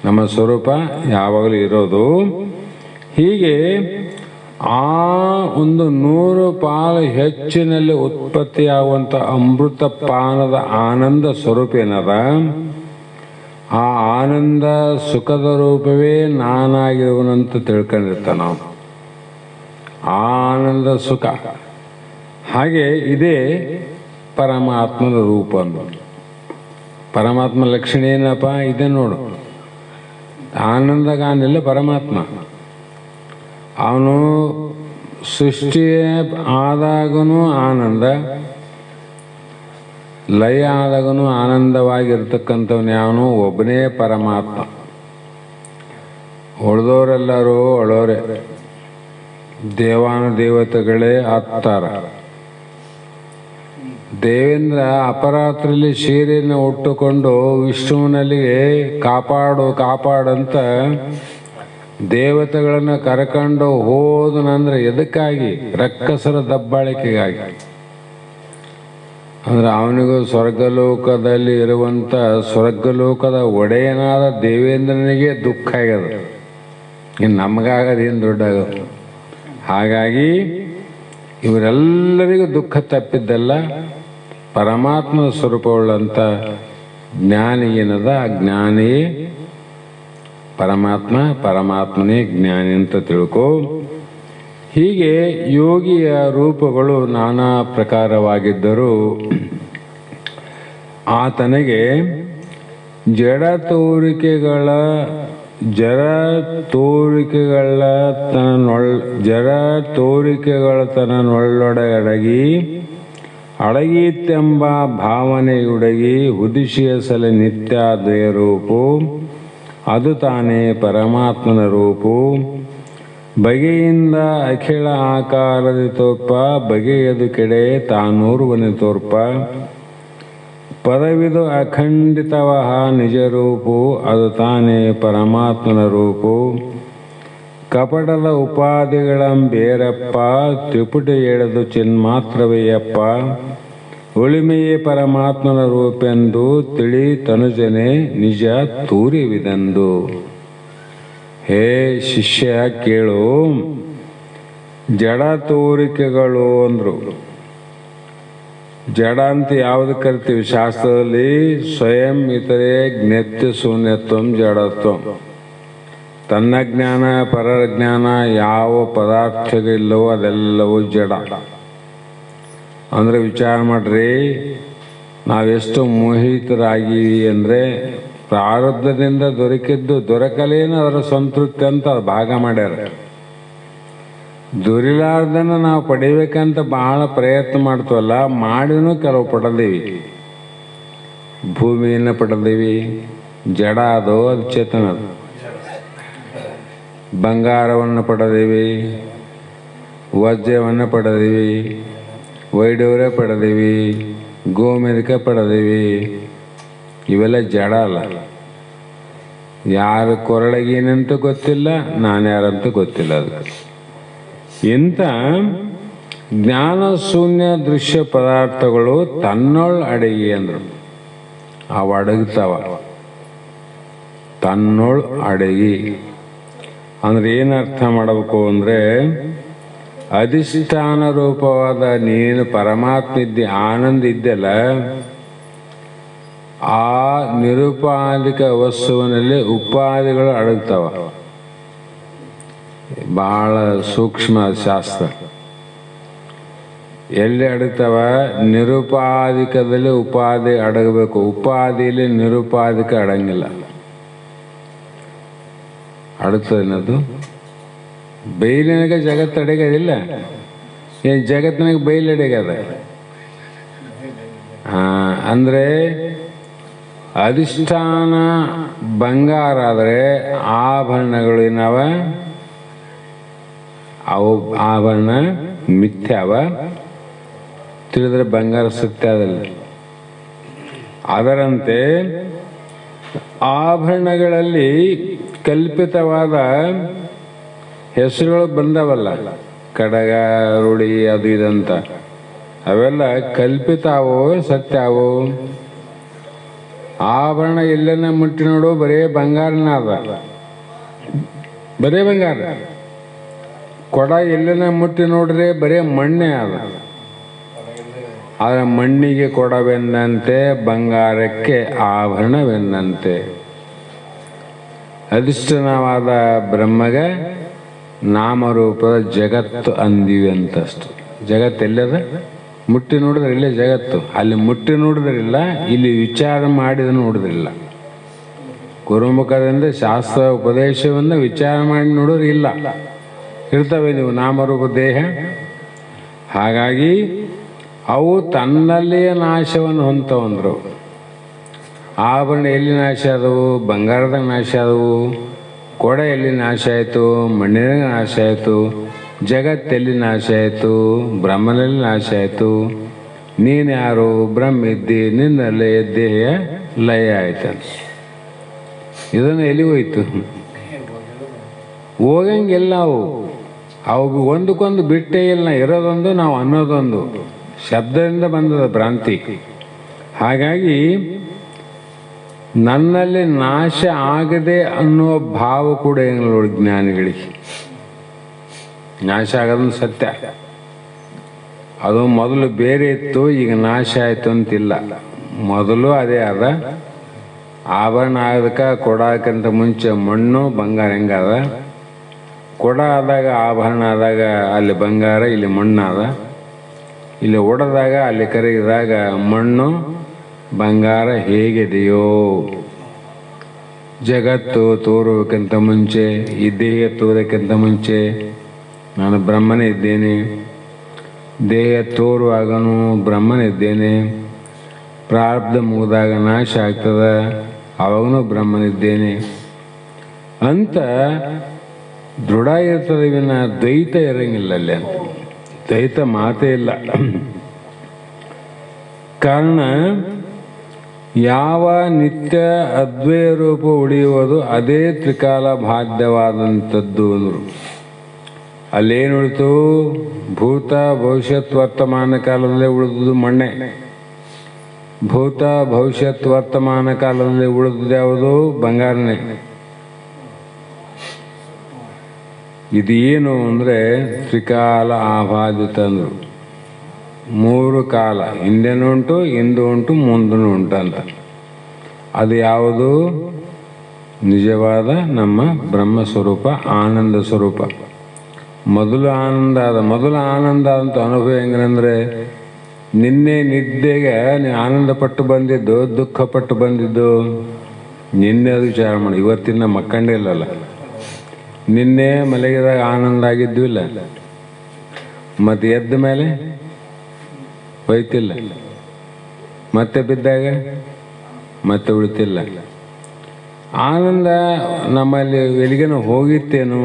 ನಮ್ಮ ಸ್ವರೂಪ ಯಾವಾಗಲೂ ಇರೋದು. ಹೀಗೆ ಆ ಒಂದು 100 ಪಾಲು ಹೆಚ್ಚಿನಲ್ಲಿ ಉತ್ಪತ್ತಿಯಾಗುವಂಥ ಅಮೃತ ಪಾನದ ಆನಂದ ಸ್ವರೂಪ ಏನದ, ಆ ಆನಂದ ಸುಖದ ರೂಪವೇ ನಾನಾಗಿರುವನಂತ ತಿಳ್ಕೊಂಡಿರ್ತಾನೆ ನಾವು. ಆನಂದ ಸುಖ ಹಾಗೆ ಇದೇ ಪರಮಾತ್ಮನ ರೂಪ ಅನ್ನೋದು. ಪರಮಾತ್ಮ ಲಕ್ಷಣ ಏನಪ್ಪ? ಇದೆ ನೋಡು. ಆನಂದಗಾನಿಲ್ಲ ಪರಮಾತ್ಮ. ಅವನು ಸೃಷ್ಟಿ ಆದಾಗನು ಆನಂದ, ಲಯ ಆದಾಗನು ಆನಂದವಾಗಿರ್ತಕ್ಕಂಥವನು ಯಾವನು? ಒಬ್ಬನೇ ಪರಮಾತ್ಮ. ಉಳಿದವರೆಲ್ಲರೂ ಅಳೋರೆ, ದೇವಾನುದೇವತೆಗಳೇ ಆಗ್ತಾರ. ದೇವೇಂದ್ರ ಅಪರಾತ್ರಿಯಲ್ಲಿ ಸೀರೆಯನ್ನು ಉಟ್ಟುಕೊಂಡು ವಿಷ್ಣುವಿನಲ್ಲಿಗೆ ಕಾಪಾಡಂತ ದೇವತೆಗಳನ್ನು ಕರ್ಕೊಂಡು ಹೋದನಂದ್ರೆ ಎದಕ್ಕಾಗಿ? ರಕ್ಕಸರ ದಬ್ಬಾಳಿಕೆಗಾಗಿ. ಅಂದ್ರೆ ಅವನಿಗೂ ಸ್ವರ್ಗಲೋಕದಲ್ಲಿ ಇರುವಂಥ ಸ್ವರ್ಗಲೋಕದ ಒಡೆಯನಾದ ದೇವೇಂದ್ರನಿಗೆ ದುಃಖ ಆಗ್ಯದ. ಇನ್ನು ನಮಗಾಗದೇನು ದೊಡ್ಡಾಗದು. ಹಾಗಾಗಿ ಇವರೆಲ್ಲರಿಗೂ ದುಃಖ ತಪ್ಪಿದ್ದಲ್ಲ ಪರಮಾತ್ಮನ ಸ್ವರೂಪವುಳ್ಳಂಥ ಜ್ಞಾನಿಗೇನದ, ಆ ಜ್ಞಾನಿಯೇ ಪರಮಾತ್ಮ, ಪರಮಾತ್ಮನೇ ಜ್ಞಾನಿ ಅಂತ ತಿಳ್ಕೊ. ಹೀಗೆ ಯೋಗಿಯ ರೂಪಗಳು ನಾನಾ ಪ್ರಕಾರವಾಗಿದ್ದರೂ ಆತನಿಗೆ ಜಡ ತೋರಿಕೆಗಳ ತನ್ನೊಳ್ಳೊಡೆ ಅಡಗೀತೆಂಬ ಭಾವನೆಯುಡಗಿ ಉದಿಶಿಯ ಸಲ ನಿತ್ಯ ದ್ವಯರೂಪು, ಅದು ತಾನೇ ಪರಮಾತ್ಮನ ರೂಪು. ಬಗೆಯಿಂದ ಅಖಿಳ ಆಕಾರದಿ ತೋರ್ಪ, ಬಗೆಯದು ಕೆಡೆ ತಾನೂರ್ವನೆ ತೋರ್ಪ. ಪದವಿದು ಅಖಂಡಿತವಹ ನಿಜ ರೂಪು, ಅದು ತಾನೇ ಪರಮಾತ್ಮನ ರೂಪು. ಕಪಟದ ಉಪಾಧಿಗಳಂಬೇರಪ್ಪ, ತ್ರಿಪುಟಿ ಎಳೆದು ಚಿನ್ಮಾತ್ರವೆಯಪ್ಪ. ಉಳಿಮೆಯೇ ಪರಮಾತ್ಮನ ರೂಪೆಂದು ತಿಳಿ ತನುಜನೆ ನಿಜ ತೂರಿವಿದೆಂದು. ಹೇ ಶಿಷ್ಯ ಕೇಳು, ಜಡ ತೋರಿಕೆಗಳು ಅಂದ್ರು. ಜಡ ಅಂತ ಯಾವ್ದು ಕರಿತೀವಿ ಶಾಸ್ತ್ರದಲ್ಲಿ? ಸ್ವಯಂ ಇತರೆ ಜ್ಞತ್ಯ ಶೂನ್ಯತ್ವಂ ಜಡತ್ವ. ತನ್ನ ಜ್ಞಾನ ಪರರ ಜ್ಞಾನ ಯಾವ ಪದಾರ್ಥಗಳಿಲ್ಲವೋ ಅದೆಲ್ಲವೂ ಜಡ. ಅಂದ್ರೆ ವಿಚಾರ ಮಾಡ್ರಿ, ನಾವೆಷ್ಟು ಮೋಹಿತರಾಗಿವಿ ಅಂದರೆ ಪ್ರಾರಬ್ಧದಿಂದ ದೊರಕಲೇನು ಅದರ ಸಂತೃಪ್ತಿ ಅಂತ ಭಾಗ ಮಾಡ್ಯಾರ. ದೊರಿಲಾರ್ದನ್ನ ನಾವು ಪಡಿಬೇಕಂತ ಬಹಳ ಪ್ರಯತ್ನ ಮಾಡ್ತೀವಲ್ಲ, ಮಾಡಿನೂ ಕೆಲವು ಪಡೆದೀವಿ. ಭೂಮಿಯನ್ನು ಪಡೆದೀವಿ, ಜಡ ಅದು ಚೇತನ. ಬಂಗಾರವನ್ನು ಪಡೆದೀವಿ, ವಜ್ರವನ್ನು ಪಡೆದೀವಿ, ವೈಡೂರ್ಯ ಪಡೆದೀವಿ, ಗೋಮೇಧಿಕ ಪಡೆದೀವಿ. ಇವೆಲ್ಲ ಜಡ ಅಲ್ಲ. ಯಾರು ಕೊರಳಗೇನಂತೂ ಗೊತ್ತಿಲ್ಲ, ನಾನು ಯಾರಂತೂ ಗೊತ್ತಿಲ್ಲ. ಅದಕ್ಕೆ ಇಂಥ ಜ್ಞಾನ ಶೂನ್ಯ ದೃಶ್ಯ ಪದಾರ್ಥಗಳು ತನ್ನೊಳ್ ಅಡಗಿ ಅಂದರು. ಅವು ಅಡಗ್ತಾವ. ತನ್ನೊಳ್ ಅಡಗಿ ಅಂದ್ರೆ ಏನು ಅರ್ಥ ಮಾಡಬೇಕು ಅಂದರೆ, ಅಧಿಷ್ಠಾನ ರೂಪವಾದ ನೀನು ಪರಮಾತ್ಮ ಇದ್ದಿ, ಆನಂದ ಇದ್ದಲ್ಲ, ಆ ನಿರುಪಾಧಿಕ ವಸ್ತುವಿನಲ್ಲಿ ಉಪಾಧಿಗಳು ಅಡಗ್ತಾವ. ಬಹಳ ಸೂಕ್ಷ್ಮ ಶಾಸ್ತ್ರ. ಎಲ್ಲಿ ಅಡಗ್ತಾವ? ನಿರುಪಾಧಿಕದಲ್ಲಿ ಉಪಾಧಿ ಅಡಗಬೇಕು, ಉಪಾಧಿಯಲ್ಲಿ ನಿರುಪಾಧಿಕ ಅಡಂಗಿಲ್ಲ. ಅಡಗ್ತದೇನದು? ಬೈಲಿನಾಗ ಜಗತ್ತು ಅಡಗೋದಿಲ್ಲ. ಏನು ಜಗತ್ತಿನಾಗ ಬಯಲಡೆಗದ. ಅಂದರೆ ಅಧಿಷ್ಠಾನ ಬಂಗಾರ ಆದರೆ ಆಭರಣಗಳು ಏನವ, ಅವು ಆಭರಣ ಮಿಥ್ಯಾವ, ತಿಳಿದ್ರೆ ಬಂಗಾರ ಸತ್ಯ ಅದಲ್ಲ. ಅದರಂತೆ ಆಭರಣಗಳಲ್ಲಿ ಕಲ್ಪಿತವಾದ ಹೆಸರುಗಳು ಬಂದವಲ್ಲ, ಕಡಗ, ರೂಢಿ, ಅದು ಇದಂತ, ಅವೆಲ್ಲ ಕಲ್ಪಿತ ಅವೋ ಸತ್ಯ ಅವೋ? ಆಭರಣ ಎಲ್ಲನ ಮುಟ್ಟಿ ನೋಡು ಬರೇ ಬಂಗಾರನ ಅದ, ಬರೇ ಬಂಗಾರ. ಕೊಡ ಎಲ್ಲನ ಮುಟ್ಟಿ ನೋಡ್ರೆ ಬರೇ ಮಣ್ಣೆ ಅದ. ಆದರೆ ಮಣ್ಣಿಗೆ ಕೊಡವೆಂದಂತೆ, ಬಂಗಾರಕ್ಕೆ ಆಭರಣವೆಂದಂತೆ. ಅಧಿಷ್ಠಾನವಾದ ಬ್ರಹ್ಮಗ ನಾಮರೂಪದ ಜಗತ್ತು ಅಂದಿವಿ ಅಂತಷ್ಟು. ಜಗತ್ತೆಲ್ಲದ ಮುಟ್ಟಿ ನೋಡಿದ್ರೆ ಇಲ್ಲೇ ಜಗತ್ತು, ಅಲ್ಲಿ ಮುಟ್ಟಿ ನೋಡಿದ್ರಿಲ್ಲ, ಇಲ್ಲಿ ವಿಚಾರ ಮಾಡಿದ ನೋಡಿದ್ರಿಲ್ಲ. ಗುರುಮುಖದಿಂದ ಶಾಸ್ತ್ರ ಉಪದೇಶವನ್ನು ವಿಚಾರ ಮಾಡಿ ನೋಡೋರು ಇಲ್ಲ, ಇರ್ತವೆ ನೀವು ನಾಮರೂಪ ದೇಹ. ಹಾಗಾಗಿ ಅವು ತನ್ನಲ್ಲಿಯೇ ನಾಶವನ್ನು ಹೊಂತವಂದ್ರು. ಆಭರಣ ಎಲ್ಲಿ ನಾಶ ಆದವು? ಬಂಗಾರದಾಗ ನಾಶ ಆದವು. ಕೊಡ ಎಲ್ಲಿ ನಾಶ ಆಯಿತು? ಮಣ್ಣಿನಾಗ ನಾಶ ಆಯಿತು. ಜಗತ್ತೆಲ್ಲಿ ನಾಶ ಆಯಿತು? ಬ್ರಹ್ಮನಲ್ಲಿ ನಾಶ ಆಯಿತು. ನೀನು ಯಾರು? ಬ್ರಹ್ಮ ಇದ್ದಿ, ನಿನ್ನಲ್ಲೇ ದೇಹ ಲಯ ಆಯ್ತು. ಇದನ್ನು ಎಲ್ಲಿ ಹೋಯ್ತು? ಹೋಗಂಗಿಲ್ಲ. ಅವು ಒಂದಕ್ಕೊಂದು ಬಿಟ್ಟೇ ಇಲ್ಲ. ಇರೋದೊಂದು, ನಾವು ಅನ್ನೋದೊಂದು. ಶಬ್ದದಿಂದ ಬಂದದ ಭ್ರಾಂತಿ. ಹಾಗಾಗಿ ನನ್ನಲ್ಲಿ ನಾಶ ಆಗದೆ ಅನ್ನುವ ಭಾವ ಕೂಡ ಏನಿಲ್ಲ ನೋಡಿ ಜ್ಞಾನಿಗಳಿಗೆ. ನಾಶ ಆಗೋದನ್ನು ಸತ್ಯ. ಅದು ಮೊದಲು ಬೇರೆ ಇತ್ತು, ಈಗ ನಾಶ ಆಯಿತು ಅಂತಿಲ್ಲ. ಮೊದಲು ಅದೇ ಅದ. ಆಭರಣ ಆಗೋದಕ್ಕೆ ಕೊಡೋಕ್ಕಿಂತ ಮುಂಚೆ ಮಣ್ಣು ಬಂಗಾರ ಹೆಂಗದ, ಕೊಡ ಆದಾಗ ಆಭರಣ ಆದಾಗ ಅಲ್ಲಿ ಬಂಗಾರ, ಇಲ್ಲಿ ಮಣ್ಣಾದ. ಇಲ್ಲಿ ಒಡೆದಾಗ ಅಲ್ಲಿ ಕರಗಿದಾಗ ಮಣ್ಣು ಬಂಗಾರ ಹೇಗಿದೆಯೋ. ಜಗತ್ತು ತೋರುವುದಕ್ಕಿಂತ ಮುಂಚೆ, ಈ ದೇಹ ತೋರೋದಕ್ಕಿಂತ ಮುಂಚೆ ನಾನು ಬ್ರಹ್ಮನೇ ಇದ್ದೇನೆ. ದೇಹ ತೋರುವಾಗನು ಬ್ರಹ್ಮನಿದ್ದೇನೆ. ಪ್ರಾರಬ್ಧ ಮುಗಿದಾಗ ನಾಶ ಆಗ್ತದೆ, ಅವಾಗನೂ ಬ್ರಹ್ಮನಿದ್ದೇನೆ ಅಂತ ದೃಢ ಇರ್ತದೆ. ವಿನ ದ್ವೈತ ಇರಂಗಿಲ್ಲ ಅಲ್ಲಿ ಅಂತ. ದ್ವೈತ ಮಾತೇ ಇಲ್ಲ. ಕಾರಣ ಯಾವ ನಿತ್ಯ ಅದ್ವಯ ರೂಪ ಉಳಿಯುವುದು ಅದೇ ತ್ರಿಕಾಲ ಬಾಧ್ಯವಾದಂಥದ್ದು ಅಂದರು. ಅಲ್ಲೇನು ಉಳಿತು? ಭೂತ ಭವಿಷ್ಯತ್ ವರ್ತಮಾನ ಕಾಲದಲ್ಲೇ ಉಳಿದುದು ಮಣ್ಣೆ. ಭೂತ ಭವಿಷ್ಯತ್ ವರ್ತಮಾನ ಕಾಲದಲ್ಲಿ ಉಳಿದುದು ಯಾವುದು? ಬಂಗಾರನೇ. ಇದೇನು ಅಂದರೆ ತ್ರಿಕಾಲ ಆಭಾದಿತ ಅಂದರು. ಮೂರು ಕಾಲ, ಹಿಂದೆನೂ ಉಂಟು, ಇಂದು ಉಂಟು, ಮುಂದೂ ಉಂಟು ಅಂತ. ಅದು ಯಾವುದು? ನಿಜವಾದ ನಮ್ಮ ಬ್ರಹ್ಮ ಸ್ವರೂಪ, ಆನಂದ ಸ್ವರೂಪ. ಮೊದಲು ಆನಂದ ಆದ. ಮೊದಲು ಆನಂದ ಅಂತ ಅನುಭವ ಹೆಂಗಂದ್ರೆ, ನಿನ್ನೆ ನಿದ್ದೆಗೆ ನೀನು ಆನಂದ ಪಟ್ಟು ಬಂದಿದ್ದು, ದುಃಖ ಪಟ್ಟು ಬಂದಿದ್ದು ನಿನ್ನೆ. ಅದು ವಿಚಾರ ಮಾಡಿ. ಇವತ್ತಿನ ಮಕ್ಕಂಡೇ ಇಲ್ಲಲ್ಲ. ನಿನ್ನೆ ಮಲಗಿದಾಗ ಆನಂದ ಆಗಿದ್ದು ಇಲ್ಲ, ಮತ್ತು ಎದ್ದ ಮೇಲೆ ಹೋಯ್ತಿಲ್ಲ, ಮತ್ತೆ ಬಿದ್ದಾಗ ಮತ್ತೆ ಉಳಿತಿಲ್ಲ. ಆನಂದ ನಮ್ಮಲ್ಲಿ ಎಲ್ಲಿಗೇನೋ ಹೋಗಿತ್ತೇನು?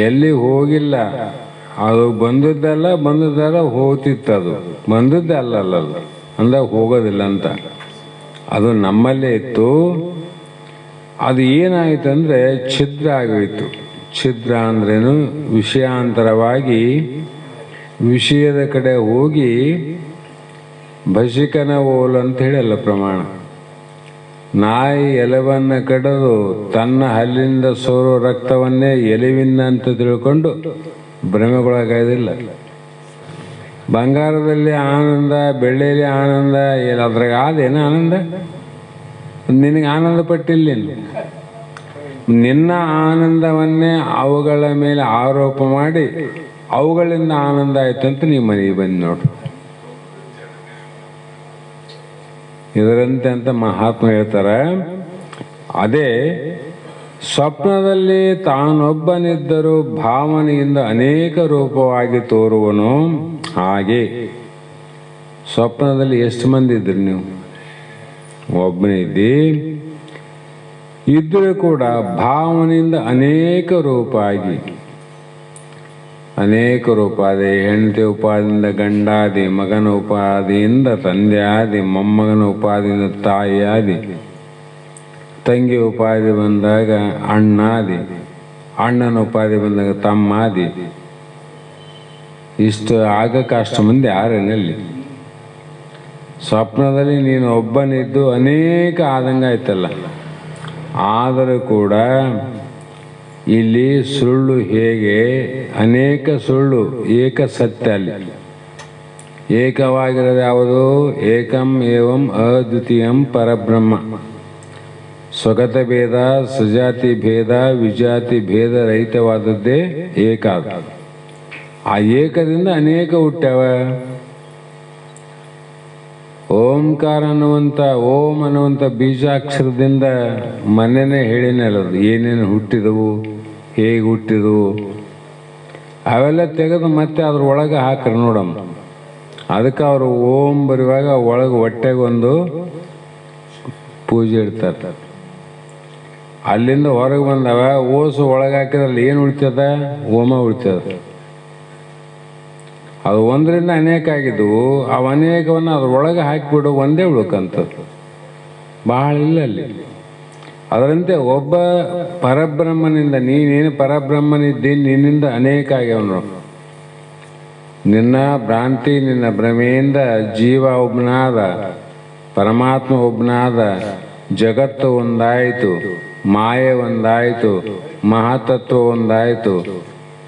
ಎಲ್ಲಿ ಹೋಗಿಲ್ಲ. ಅದು ಬಂದದ್ದಲ್ಲ ಹೋಗ್ತಿತ್ತು. ಅದು ಬಂದದ್ದೇ ಅಲ್ಲಲ್ಲ ಅಂದಾಗ ಹೋಗೋದಿಲ್ಲ ಅಂತ. ಅದು ನಮ್ಮಲ್ಲೇ ಇತ್ತು. ಅದು ಏನಾಯಿತಂದರೆ ಛಿದ್ರ ಆಗೋಯಿತು. ಛಿದ್ರ ಅಂದ್ರೇನು? ವಿಷಯಾಂತರವಾಗಿ ವಿಷಯದ ಕಡೆ ಹೋಗಿ ಭಸಿಕನ ಓಲು ಅಂತ ಹೇಳಲ್ಲ ಪ್ರಮಾಣ. ನಾಯಿ ಎಲೆವನ್ನು ಕಡಿದು ತನ್ನ ಹಲ್ಲಿಂದ ಸೋರೋ ರಕ್ತವನ್ನೇ ಎಲೆವಿಂದ ಅಂತ ತಿಳ್ಕೊಂಡು ಭ್ರಮೆಗೊಳಗಾಗೋದಿಲ್ಲ. ಬಂಗಾರದಲ್ಲಿ ಆನಂದ, ಬೆಳ್ಳಿಯಲ್ಲಿ ಆನಂದ, ಅದ್ರಾಗ ಆದೇನು ಆನಂದ? ನಿನಗೆ ಆನಂದ ಪಟ್ಟಿಲ್ಲ. ನಿನ್ನ ಆನಂದವನ್ನೇ ಅವುಗಳ ಮೇಲೆ ಆರೋಪ ಮಾಡಿ ಅವುಗಳಿಂದ ಆನಂದ ಆಯ್ತು ಅಂತ ನೀವು ಮನೆಗೆ ಬಂದು ನೋಡು. ಇದರಂತೆ ಅಂತ ಮಹಾತ್ಮ ಹೇಳ್ತಾರೆ. ಅದೇ ಸ್ವಪ್ನದಲ್ಲಿ ತಾನೊಬ್ಬನಿದ್ದರೂ ಭಾವನೆಯಿಂದ ಅನೇಕ ರೂಪವಾಗಿ ತೋರುವನು. ಹಾಗೆ ಸ್ವಪ್ನದಲ್ಲಿ ಎಷ್ಟು ಮಂದಿ ಇದ್ರಿ ನೀವು? ಒಬ್ಬನೇ ಇದ್ದಿ. ಇದ್ರೂ ಕೂಡ ಭಾವನೆಯಿಂದ ಅನೇಕ ರೂಪಾಗಿ, ಅನೇಕ ರೂಪಾದಿ, ಹೆಂಡತಿ ಉಪಾದಿಯಿಂದ ಗಂಡಾದಿ, ಮಗನ ಉಪಾದಿಯಿಂದ ತಂದೆ ಆದಿ, ಮೊಮ್ಮಗನ ಉಪಾದಿಯಿಂದ ತಾಯಿ ಆದಿ, ತಂಗಿ ಉಪಾಧಿ ಬಂದಾಗ ಅಣ್ಣಾದಿ, ಅಣ್ಣನ ಉಪಾಧಿ ಬಂದಾಗ ತಮ್ಮಾದಿ. ಇಷ್ಟು ಆಗಕ್ಕೆ ಅಷ್ಟು ಮಂದಿ ಯಾರೇನಲ್ಲಿ? ಸ್ವಪ್ನದಲ್ಲಿ ನೀನು ಒಬ್ಬನಿದ್ದು ಅನೇಕ ಆದಂಗ ಆಯ್ತಲ್ಲ. ಆದರೂ ಕೂಡ ಇಲ್ಲಿ ಸುಳ್ಳು ಹೇಗೆ? ಅನೇಕ ಸುಳ್ಳು, ಏಕ ಸತ್ಯ. ಅಲ್ಲಿ ಏಕವಾಗಿರೋದು ಯಾವುದು? ಏಕಂ ಏವಂ ಅದ್ವಿತೀಯಂ ಪರಬ್ರಹ್ಮ. ಸ್ವಗತ ಭೇದ, ಸಜಾತಿ ಭೇದ, ವಿಜಾತಿ ಭೇದ ರಹಿತವಾದದ್ದೇ ಏಕ. ಆ ಏಕದಿಂದ ಅನೇಕ ಹುಟ್ಟ್ಯಾವ. ಓಂಕಾರ ಅನ್ನುವಂಥ, ಓಂ ಅನ್ನುವಂಥ ಬೀಜಾಕ್ಷರದಿಂದ ಮನೆಯೇ ಹೇಳಿನಲ್ಲದು ಏನೇನು ಹುಟ್ಟಿದವು, ಹೇಗೆ ಹುಟ್ಟಿದವು, ಅವೆಲ್ಲ ತೆಗೆದು ಮತ್ತೆ ಅದ್ರೊಳಗೆ ಹಾಕ್ರಿ ನೋಡಮ್ಮ. ಅದಕ್ಕೆ ಅವರು ಓಂ ಬರುವಾಗ ಒಳಗೆ ಹೊಟ್ಟೆಗೊಂದು ಪೂಜೆ ಇಡ್ತಾರೆ. ಅಲ್ಲಿಂದ ಹೊರಗೆ ಬಂದವ ಓಸು ಒಳಗೆ ಹಾಕಿದ್ರಲ್ಲಿ ಏನು ಉಳಿತದ? ಓಮ ಉಳಿತದ. ಅದು ಒಂದರಿಂದ ಅನೇಕ ಆಗಿದ್ದವು. ಅವು ಅನೇಕವನ್ನು ಅದ್ರೊಳಗೆ ಹಾಕಿಬಿಡು, ಒಂದೇ ಉಳ್ಕಂಥದ್ದು, ಭಾಳ ಇಲ್ಲ ಅಲ್ಲಿ. ಅದರಂತೆ ಒಬ್ಬ ಪರಬ್ರಹ್ಮನಿಂದ, ನೀನೇನು ಪರಬ್ರಹ್ಮನಿದ್ದಿ, ನಿನ್ನಿಂದ ಅನೇಕ ಆಗ್ಯವನು. ನಿನ್ನ ಭ್ರಾಂತಿ, ನಿನ್ನ ಭ್ರಮೆಯಿಂದ ಜೀವ ಒಬ್ಬನಾದ, ಪರಮಾತ್ಮ ಒಬ್ಬನಾದ, ಜಗತ್ತು ಒಂದಾಯಿತು, ಮಾಯೆ ಒಂದಾಯಿತು, ಮಹಾತತ್ವ ಒಂದಾಯಿತು,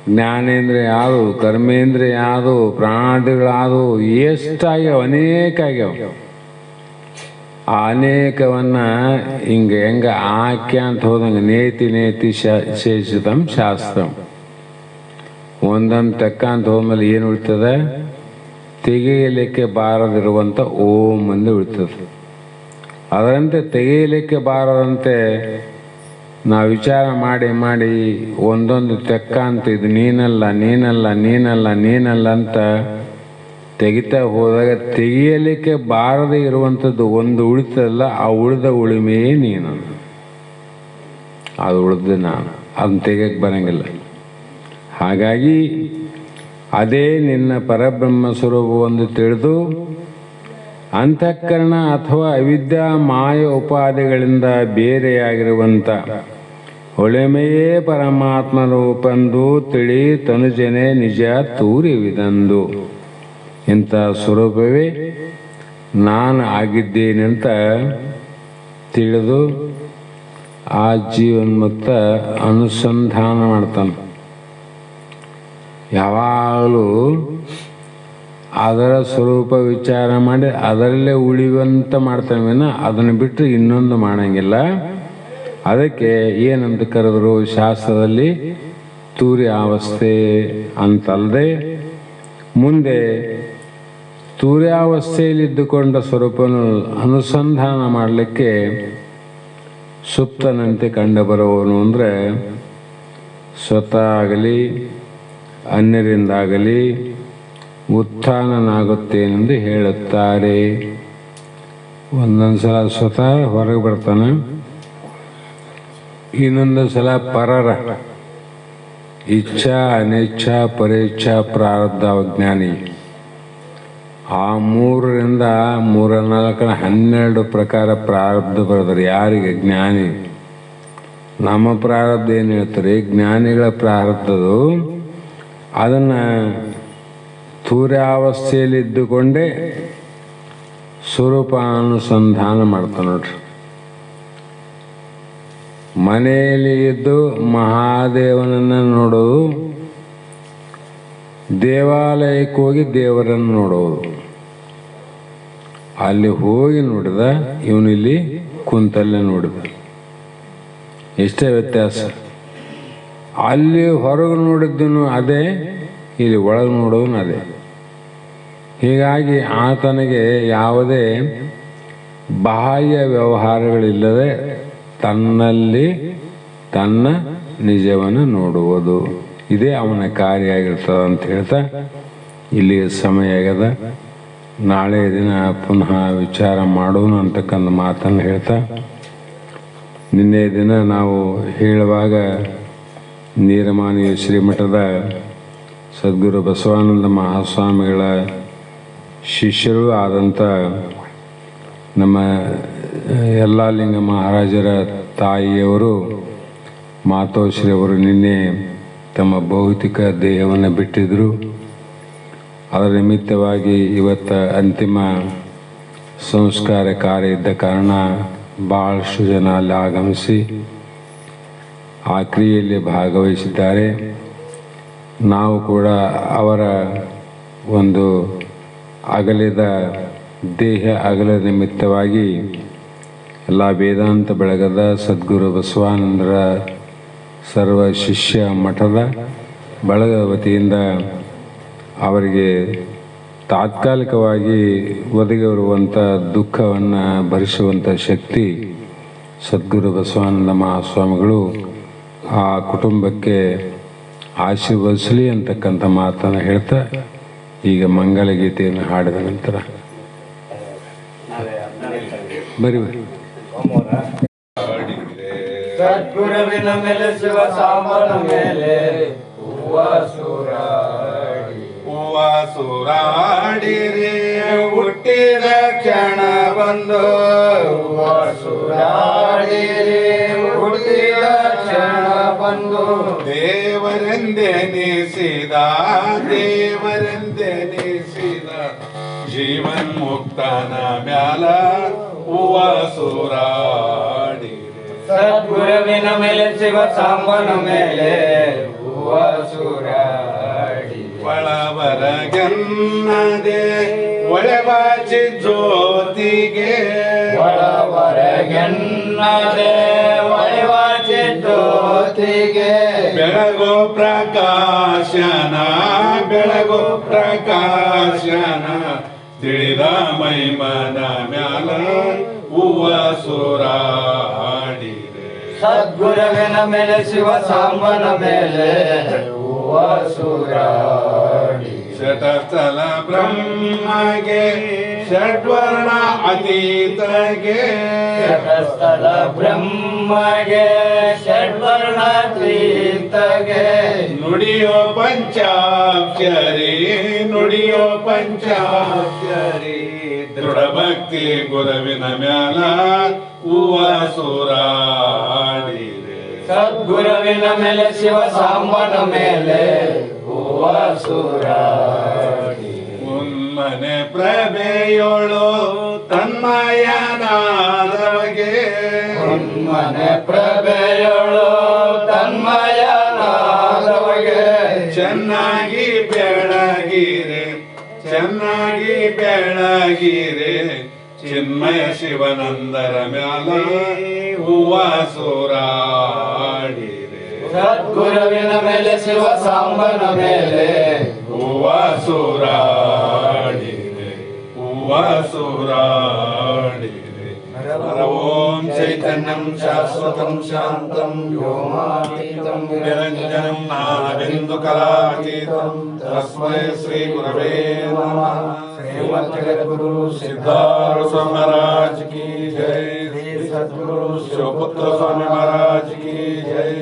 ಜ್ಞಾನೇಂದ್ರಿಯ ಯಾವುದು, ಕರ್ಮೇಂದ್ರಿಯ ಯಾವುದು, ಪ್ರಾಣಾದಿಗಳಾದವು, ಎಷ್ಟಾಗ್ಯಾವ? ಅನೇಕ ಆಗ್ಯಾವ. ಆ ಅನೇಕವನ್ನ ಹಿಂಗೆ ಹೆಂಗ ಆಕ್ಯ ಅಂತ ಹೋದಂಗೆ ನೇತಿ ನೇತಿ ಶೇಷಿತಂ ಶಾಸ್ತ್ರಂ. ಒಂದೊಂದು ತೆಕ್ಕ ಅಂತ ಹೋದ್ಮೇಲೆ ಏನು ಉಳಿತದೆ? ತೆಗೆಯಲಿಕ್ಕೆ ಬಾರದಿರುವಂಥ ಓಂ ಮಂದಿ ಉಳಿತದೆ. ಅದರಂತೆ ತೆಗೆಯಲಿಕ್ಕೆ ಬಾರದಂತೆ ನಾವು ವಿಚಾರ ಮಾಡಿ ಮಾಡಿ ಒಂದೊಂದು ತೆಕ್ಕ ಅಂತ ಇದು ನೀನಲ್ಲ ನೀನಲ್ಲ ನೀನಲ್ಲ ನೀನಲ್ಲ ಅಂತ ತೆಗಿತಾ ಹೋದಾಗ ತೆಗೆಯಲಿಕ್ಕೆ ಬಾರದೇ ಇರುವಂಥದ್ದು ಒಂದು ಉಳಿತದಲ್ಲ, ಆ ಉಳಿದ ಉಳಿಮೆಯೇ ನೀನು. ಅದು ಉಳಿದ ನಾನು, ಅದನ್ನ ತೆಗಿಯಕ್ಕೆ ಬರಂಗಿಲ್ಲ. ಹಾಗಾಗಿ ಅದೇ ನಿನ್ನ ಪರಬ್ರಹ್ಮ ಸ್ವರೂಪವನ್ನು ತಿಳಿದು ಅಂತಃಕರಣ ಅಥವಾ ಅವಿದ್ಯಾ ಮಾಯ ಉಪಾಧಿಗಳಿಂದ ಬೇರೆಯಾಗಿರುವಂಥ ಒಳೆಮೆಯೇ ಪರಮಾತ್ಮ ರೂಪಂದು ತಿಳಿ ತನುಜನೆ ನಿಜ ತೂರಿವಿದಂದು. ಇಂಥ ಸ್ವರೂಪವೇ ನಾನು ಆಗಿದ್ದೇನೆಂತ ತಿಳಿದು ಆ ಜೀವನ್ಮುಕ್ತ ಅನುಸಂಧಾನ ಮಾಡ್ತಾನೆ. ಯಾವಾಗಲೂ ಅದರ ಸ್ವರೂಪ ವಿಚಾರ ಮಾಡಿ ಅದರಲ್ಲೇ ಉಳಿಯುವಂತ ಮಾಡ್ತಾನೆ, ಅದನ್ನು ಬಿಟ್ಟು ಇನ್ನೊಂದು ಮಾಡಂಗಿಲ್ಲ. ಅದಕ್ಕೆ ಏನಂತ ಕರೆದ್ರು ಶಾಸ್ತ್ರದಲ್ಲಿ? ತೂರ್ಯಾವಸ್ಥೆ ಅಂತಲ್ಲದೆ ಮುಂದೆ ತೂರ್ಯಾವಸ್ಥೆಯಲ್ಲಿದ್ದುಕೊಂಡ ಸ್ವರೂಪವನ್ನು ಅನುಸಂಧಾನ ಮಾಡಲಿಕ್ಕೆ ಸುಪ್ತನಂತೆ ಕಂಡುಬರುವವನು ಅಂದರೆ ಸ್ವತಃ ಆಗಲಿ ಅನ್ಯರಿಂದಾಗಲಿ ಉತ್ಥಾನನಾಗುತ್ತೇನೆಂದು ಹೇಳುತ್ತಾರೆ. ಒಂದೊಂದು ಸಲ ಸ್ವತಃ ಹೊರಗೆ ಬರ್ತಾನೆ, ಇನ್ನೊಂದು ಸಲ ಪರರ ಇಚ್ಛಾ ಅನಿಚ್ಛಾ ಪರೇಚ್ಛಾ ಪ್ರಾರಬ್ಧ ಅಜ್ಞಾನಿ. ಆ 3ರಿಂದ 4 12 ಪ್ರಕಾರ ಪ್ರಾರಬ್ಧ ಬರೆದರೆ ಯಾರಿಗೆ? ಜ್ಞಾನಿ. ನಮ್ಮ ಪ್ರಾರಬ್ಧ ಏನು ಹೇಳ್ತಾರೆ? ಜ್ಞಾನಿಗಳ ಪ್ರಾರಬ್ಧದು ಅದನ್ನು ತೂರ್ಯಾವಸ್ಥೆಯಲ್ಲಿ ಇದ್ದುಕೊಂಡೇ ಸ್ವರೂಪಾನುಸಂಧಾನ ಮಾಡ್ತಾನೆ ನೋಡ್ರಿ. ಮನೆಯಲ್ಲಿ ಇದ್ದು ಮಹಾದೇವನನ್ನು ನೋಡೋದು, ದೇವಾಲಯಕ್ಕೆ ಹೋಗಿ ದೇವರನ್ನು ನೋಡೋದು. ಅಲ್ಲಿ ಹೋಗಿ ನೋಡಿದ, ಇವನಿಲ್ಲಿ ಕುಂತಲ್ಲೇ ನೋಡಿದ. ಎಷ್ಟೇ ವ್ಯತ್ಯಾಸ. ಅಲ್ಲಿ ಹೊರಗೆ ನೋಡಿದ್ದನು ಅದೇ, ಇಲ್ಲಿ ಒಳಗೆ ನೋಡೋನು ಅದೇ. ಹೀಗಾಗಿ ಆತನಿಗೆ ಯಾವುದೇ ಬಾಹ್ಯ ವ್ಯವಹಾರಗಳಿಲ್ಲದೆ ತನ್ನಲ್ಲಿ ತನ್ನ ನಿಜವನ್ನು ನೋಡುವುದು. ಇದೇ ಅವನ ಕಾರ್ಯ ಆಗಿರ್ತದೆ ಅಂತ ಹೇಳ್ತಾ ಇಲ್ಲಿ ಸಮಯ ಆಗ್ಯದ. ನಾಳೆ ದಿನ ಪುನಃ ವಿಚಾರ ಮಾಡೋಣ ಅಂತಕ್ಕಂಥ ಮಾತನ್ನು ಹೇಳ್ತಾ, ನಿನ್ನೆ ದಿನ ನಾವು ಹೇಳುವಾಗ ನೀರಮಾನಿ ಶ್ರೀಮಠದ ಸದ್ಗುರು ಬಸವಾನಂದ ಮಹಾಸ್ವಾಮಿಗಳ ಶಿಷ್ಯರು ಆದಂಥ ನಮ್ಮ ಯಲ್ಲಾಲಿಂಗ ಮಹಾರಾಜರ ತಾಯಿಯವರು ಮಾತೋಶ್ರೀಯವರು ನಿನ್ನೆ ತಮ್ಮ ಭೌತಿಕ ದೇಹವನ್ನು ಬಿಟ್ಟಿದ್ದರು. ಅದರ ನಿಮಿತ್ತವಾಗಿ ಇವತ್ತು ಅಂತಿಮ ಸಂಸ್ಕಾರ ಕಾರ್ಯ ಇದ್ದ ಕಾರಣ ಭಾಳಷ್ಟು ಜನ ಅಲ್ಲಿ ಆಗಮಿಸಿ ಆ ಕ್ರಿಯೆಯಲ್ಲಿ ಭಾಗವಹಿಸಿದ್ದಾರೆ. ನಾವು ಕೂಡ ಅವರ ಒಂದು ಅಗಲಿದ ದೇಹ ಅಗಲ ನಿಮಿತ್ತವಾಗಿ ಎಲ್ಲ ವೇದಾಂತ ಬೆಳಗದ ಸದ್ಗುರು ಬಸವಾನಂದರ ಸರ್ವ ಶಿಷ್ಯ ಮಠದ ಬಳಗದ ವತಿಯಿಂದ ಅವರಿಗೆ ತಾತ್ಕಾಲಿಕವಾಗಿ ಒದಗಿ ಬರುವಂಥ ದುಃಖವನ್ನು ಭರಿಸುವಂಥ ಶಕ್ತಿ ಸದ್ಗುರು ಬಸವಾನಂದ ಮಹಾಸ್ವಾಮಿಗಳು ಆ ಕುಟುಂಬಕ್ಕೆ ಆಶೀರ್ವದಿಸಲಿ ಅಂತಕ್ಕಂಥ ಮಾತನ್ನು ಹೇಳ್ತಾ ಈಗ ಮಂಗಲ ಗೀತೆಯನ್ನು ಹಾಡಿದ ನಂತರ ಬರಿ ಸದ್ಗುರುವಿನ ಮೇಲೆ ಶಿವ ಸಾಂಬನ ಮೇಲೆ ಸುರಾಡಿರಿ ಹುಟ್ಟಿದ ಕ್ಷಣ ಬಂದು ಸುರಾಡಿರಿ ಹುಟ್ಟಿದ ಕ್ಷಣ ಬಂದು ದೇವರೆಂದೆನಿಸಿದ ಜೀವನ್ ಮುಕ್ತನ ಮ್ಯಾಲ ಹೂವ ಸುರಾಡಿರಿ. ಸದ್ಗುರುವಿನ ಮೇಲೆ ಶಿವ ಸಾಂಬನ ಮೇಲೆ ಹೂವ ಸುರಾಡಿ ಒಳವರಗನ್ನದೆ ಒಳಬಾಚಿ ಜ್ಯೋತಿಗೆ ಒಳವರಗನ್ನದೆ ಒಳಬಾಚಿ ಜ್ಯೋತಿಗೆ ಬೆಳಗೋ ಪ್ರಕಾಶನ ತಿಳಿದ ಮೈಮನ ಮ್ಯಾಲ ಹೂವ ಸುರಾಡಿರೆ. ಸದ್ಗುರುವಿನ ಮೇಲೆ ಶಿವ ಸಾಂಬನ ಮೇಲೆ ಹೂವ ಸುರಾಡಿ ಶತಸ್ಥಲ ಬ್ರಹ್ಮಗೆ ಷಡ್ವರ್ಣ ಅತೀತಗೆ ಶತಸ್ಥಲ ಬ್ರಹ್ಮಗೆ ಷಡ್ವರ್ಣ ಅತೀತಗೆ ನುಡಿಯೋ ಪಂಚಾಕ್ಷರಿ ದೃಢ ಭಕ್ತಿ ಗುರುವಿನ ಮ್ಯಾಲ ಹೂವ ಸುರಾಡಿರೆ. ಸದ್ಗುರುವಿನ ಮೇಲೆ ಶಿವ ಸಾಂಬನ ಮೇಲೆ ಹೂವ ಸುರಾಡಿ ಮುನ್ಮನೆ ಪ್ರಭೆಯೋಳು ತನ್ಮಯನಾದವಗೆ ಮುನ್ಮನೆ ಪ್ರಭೆಯೋಳು ತನ್ಮಯನಾದವಗೆ ಚೆನ್ನಾಗಿ ಬೆಳಗಿರೆ ಚಿನ್ಮಯ ಶಿವನಂದರ ಮ್ಯಾಲ ಹೂವ ಸುರಾಡಿರೆ. ಸದ್ಗುರುವಿನ ಮೇಲೆ ಶಿವ ಸಾಂಬನ ಮೇಲೆ ಹೂವ ಸುರಾಡಿರೆ. ಓಂ ಚೈತನ್ಯಂ ಶಾಶ್ವತಂ ಶಾಂತಂ ವ್ಯೋಮಾತೀತಂ ನಿರಂಜನಂ ನಾನಬಿಂದು ಕಲಾತೀತಂ ತಸ್ಮೈ ಶ್ರೀ ಗುರವೇ ನಮಃ. श्रीमद् जगद्गुरु सिद्धार्थ स्वामी महाराज की जय. सद्गुरु शिवपुत्र स्वामी महाराज की जय.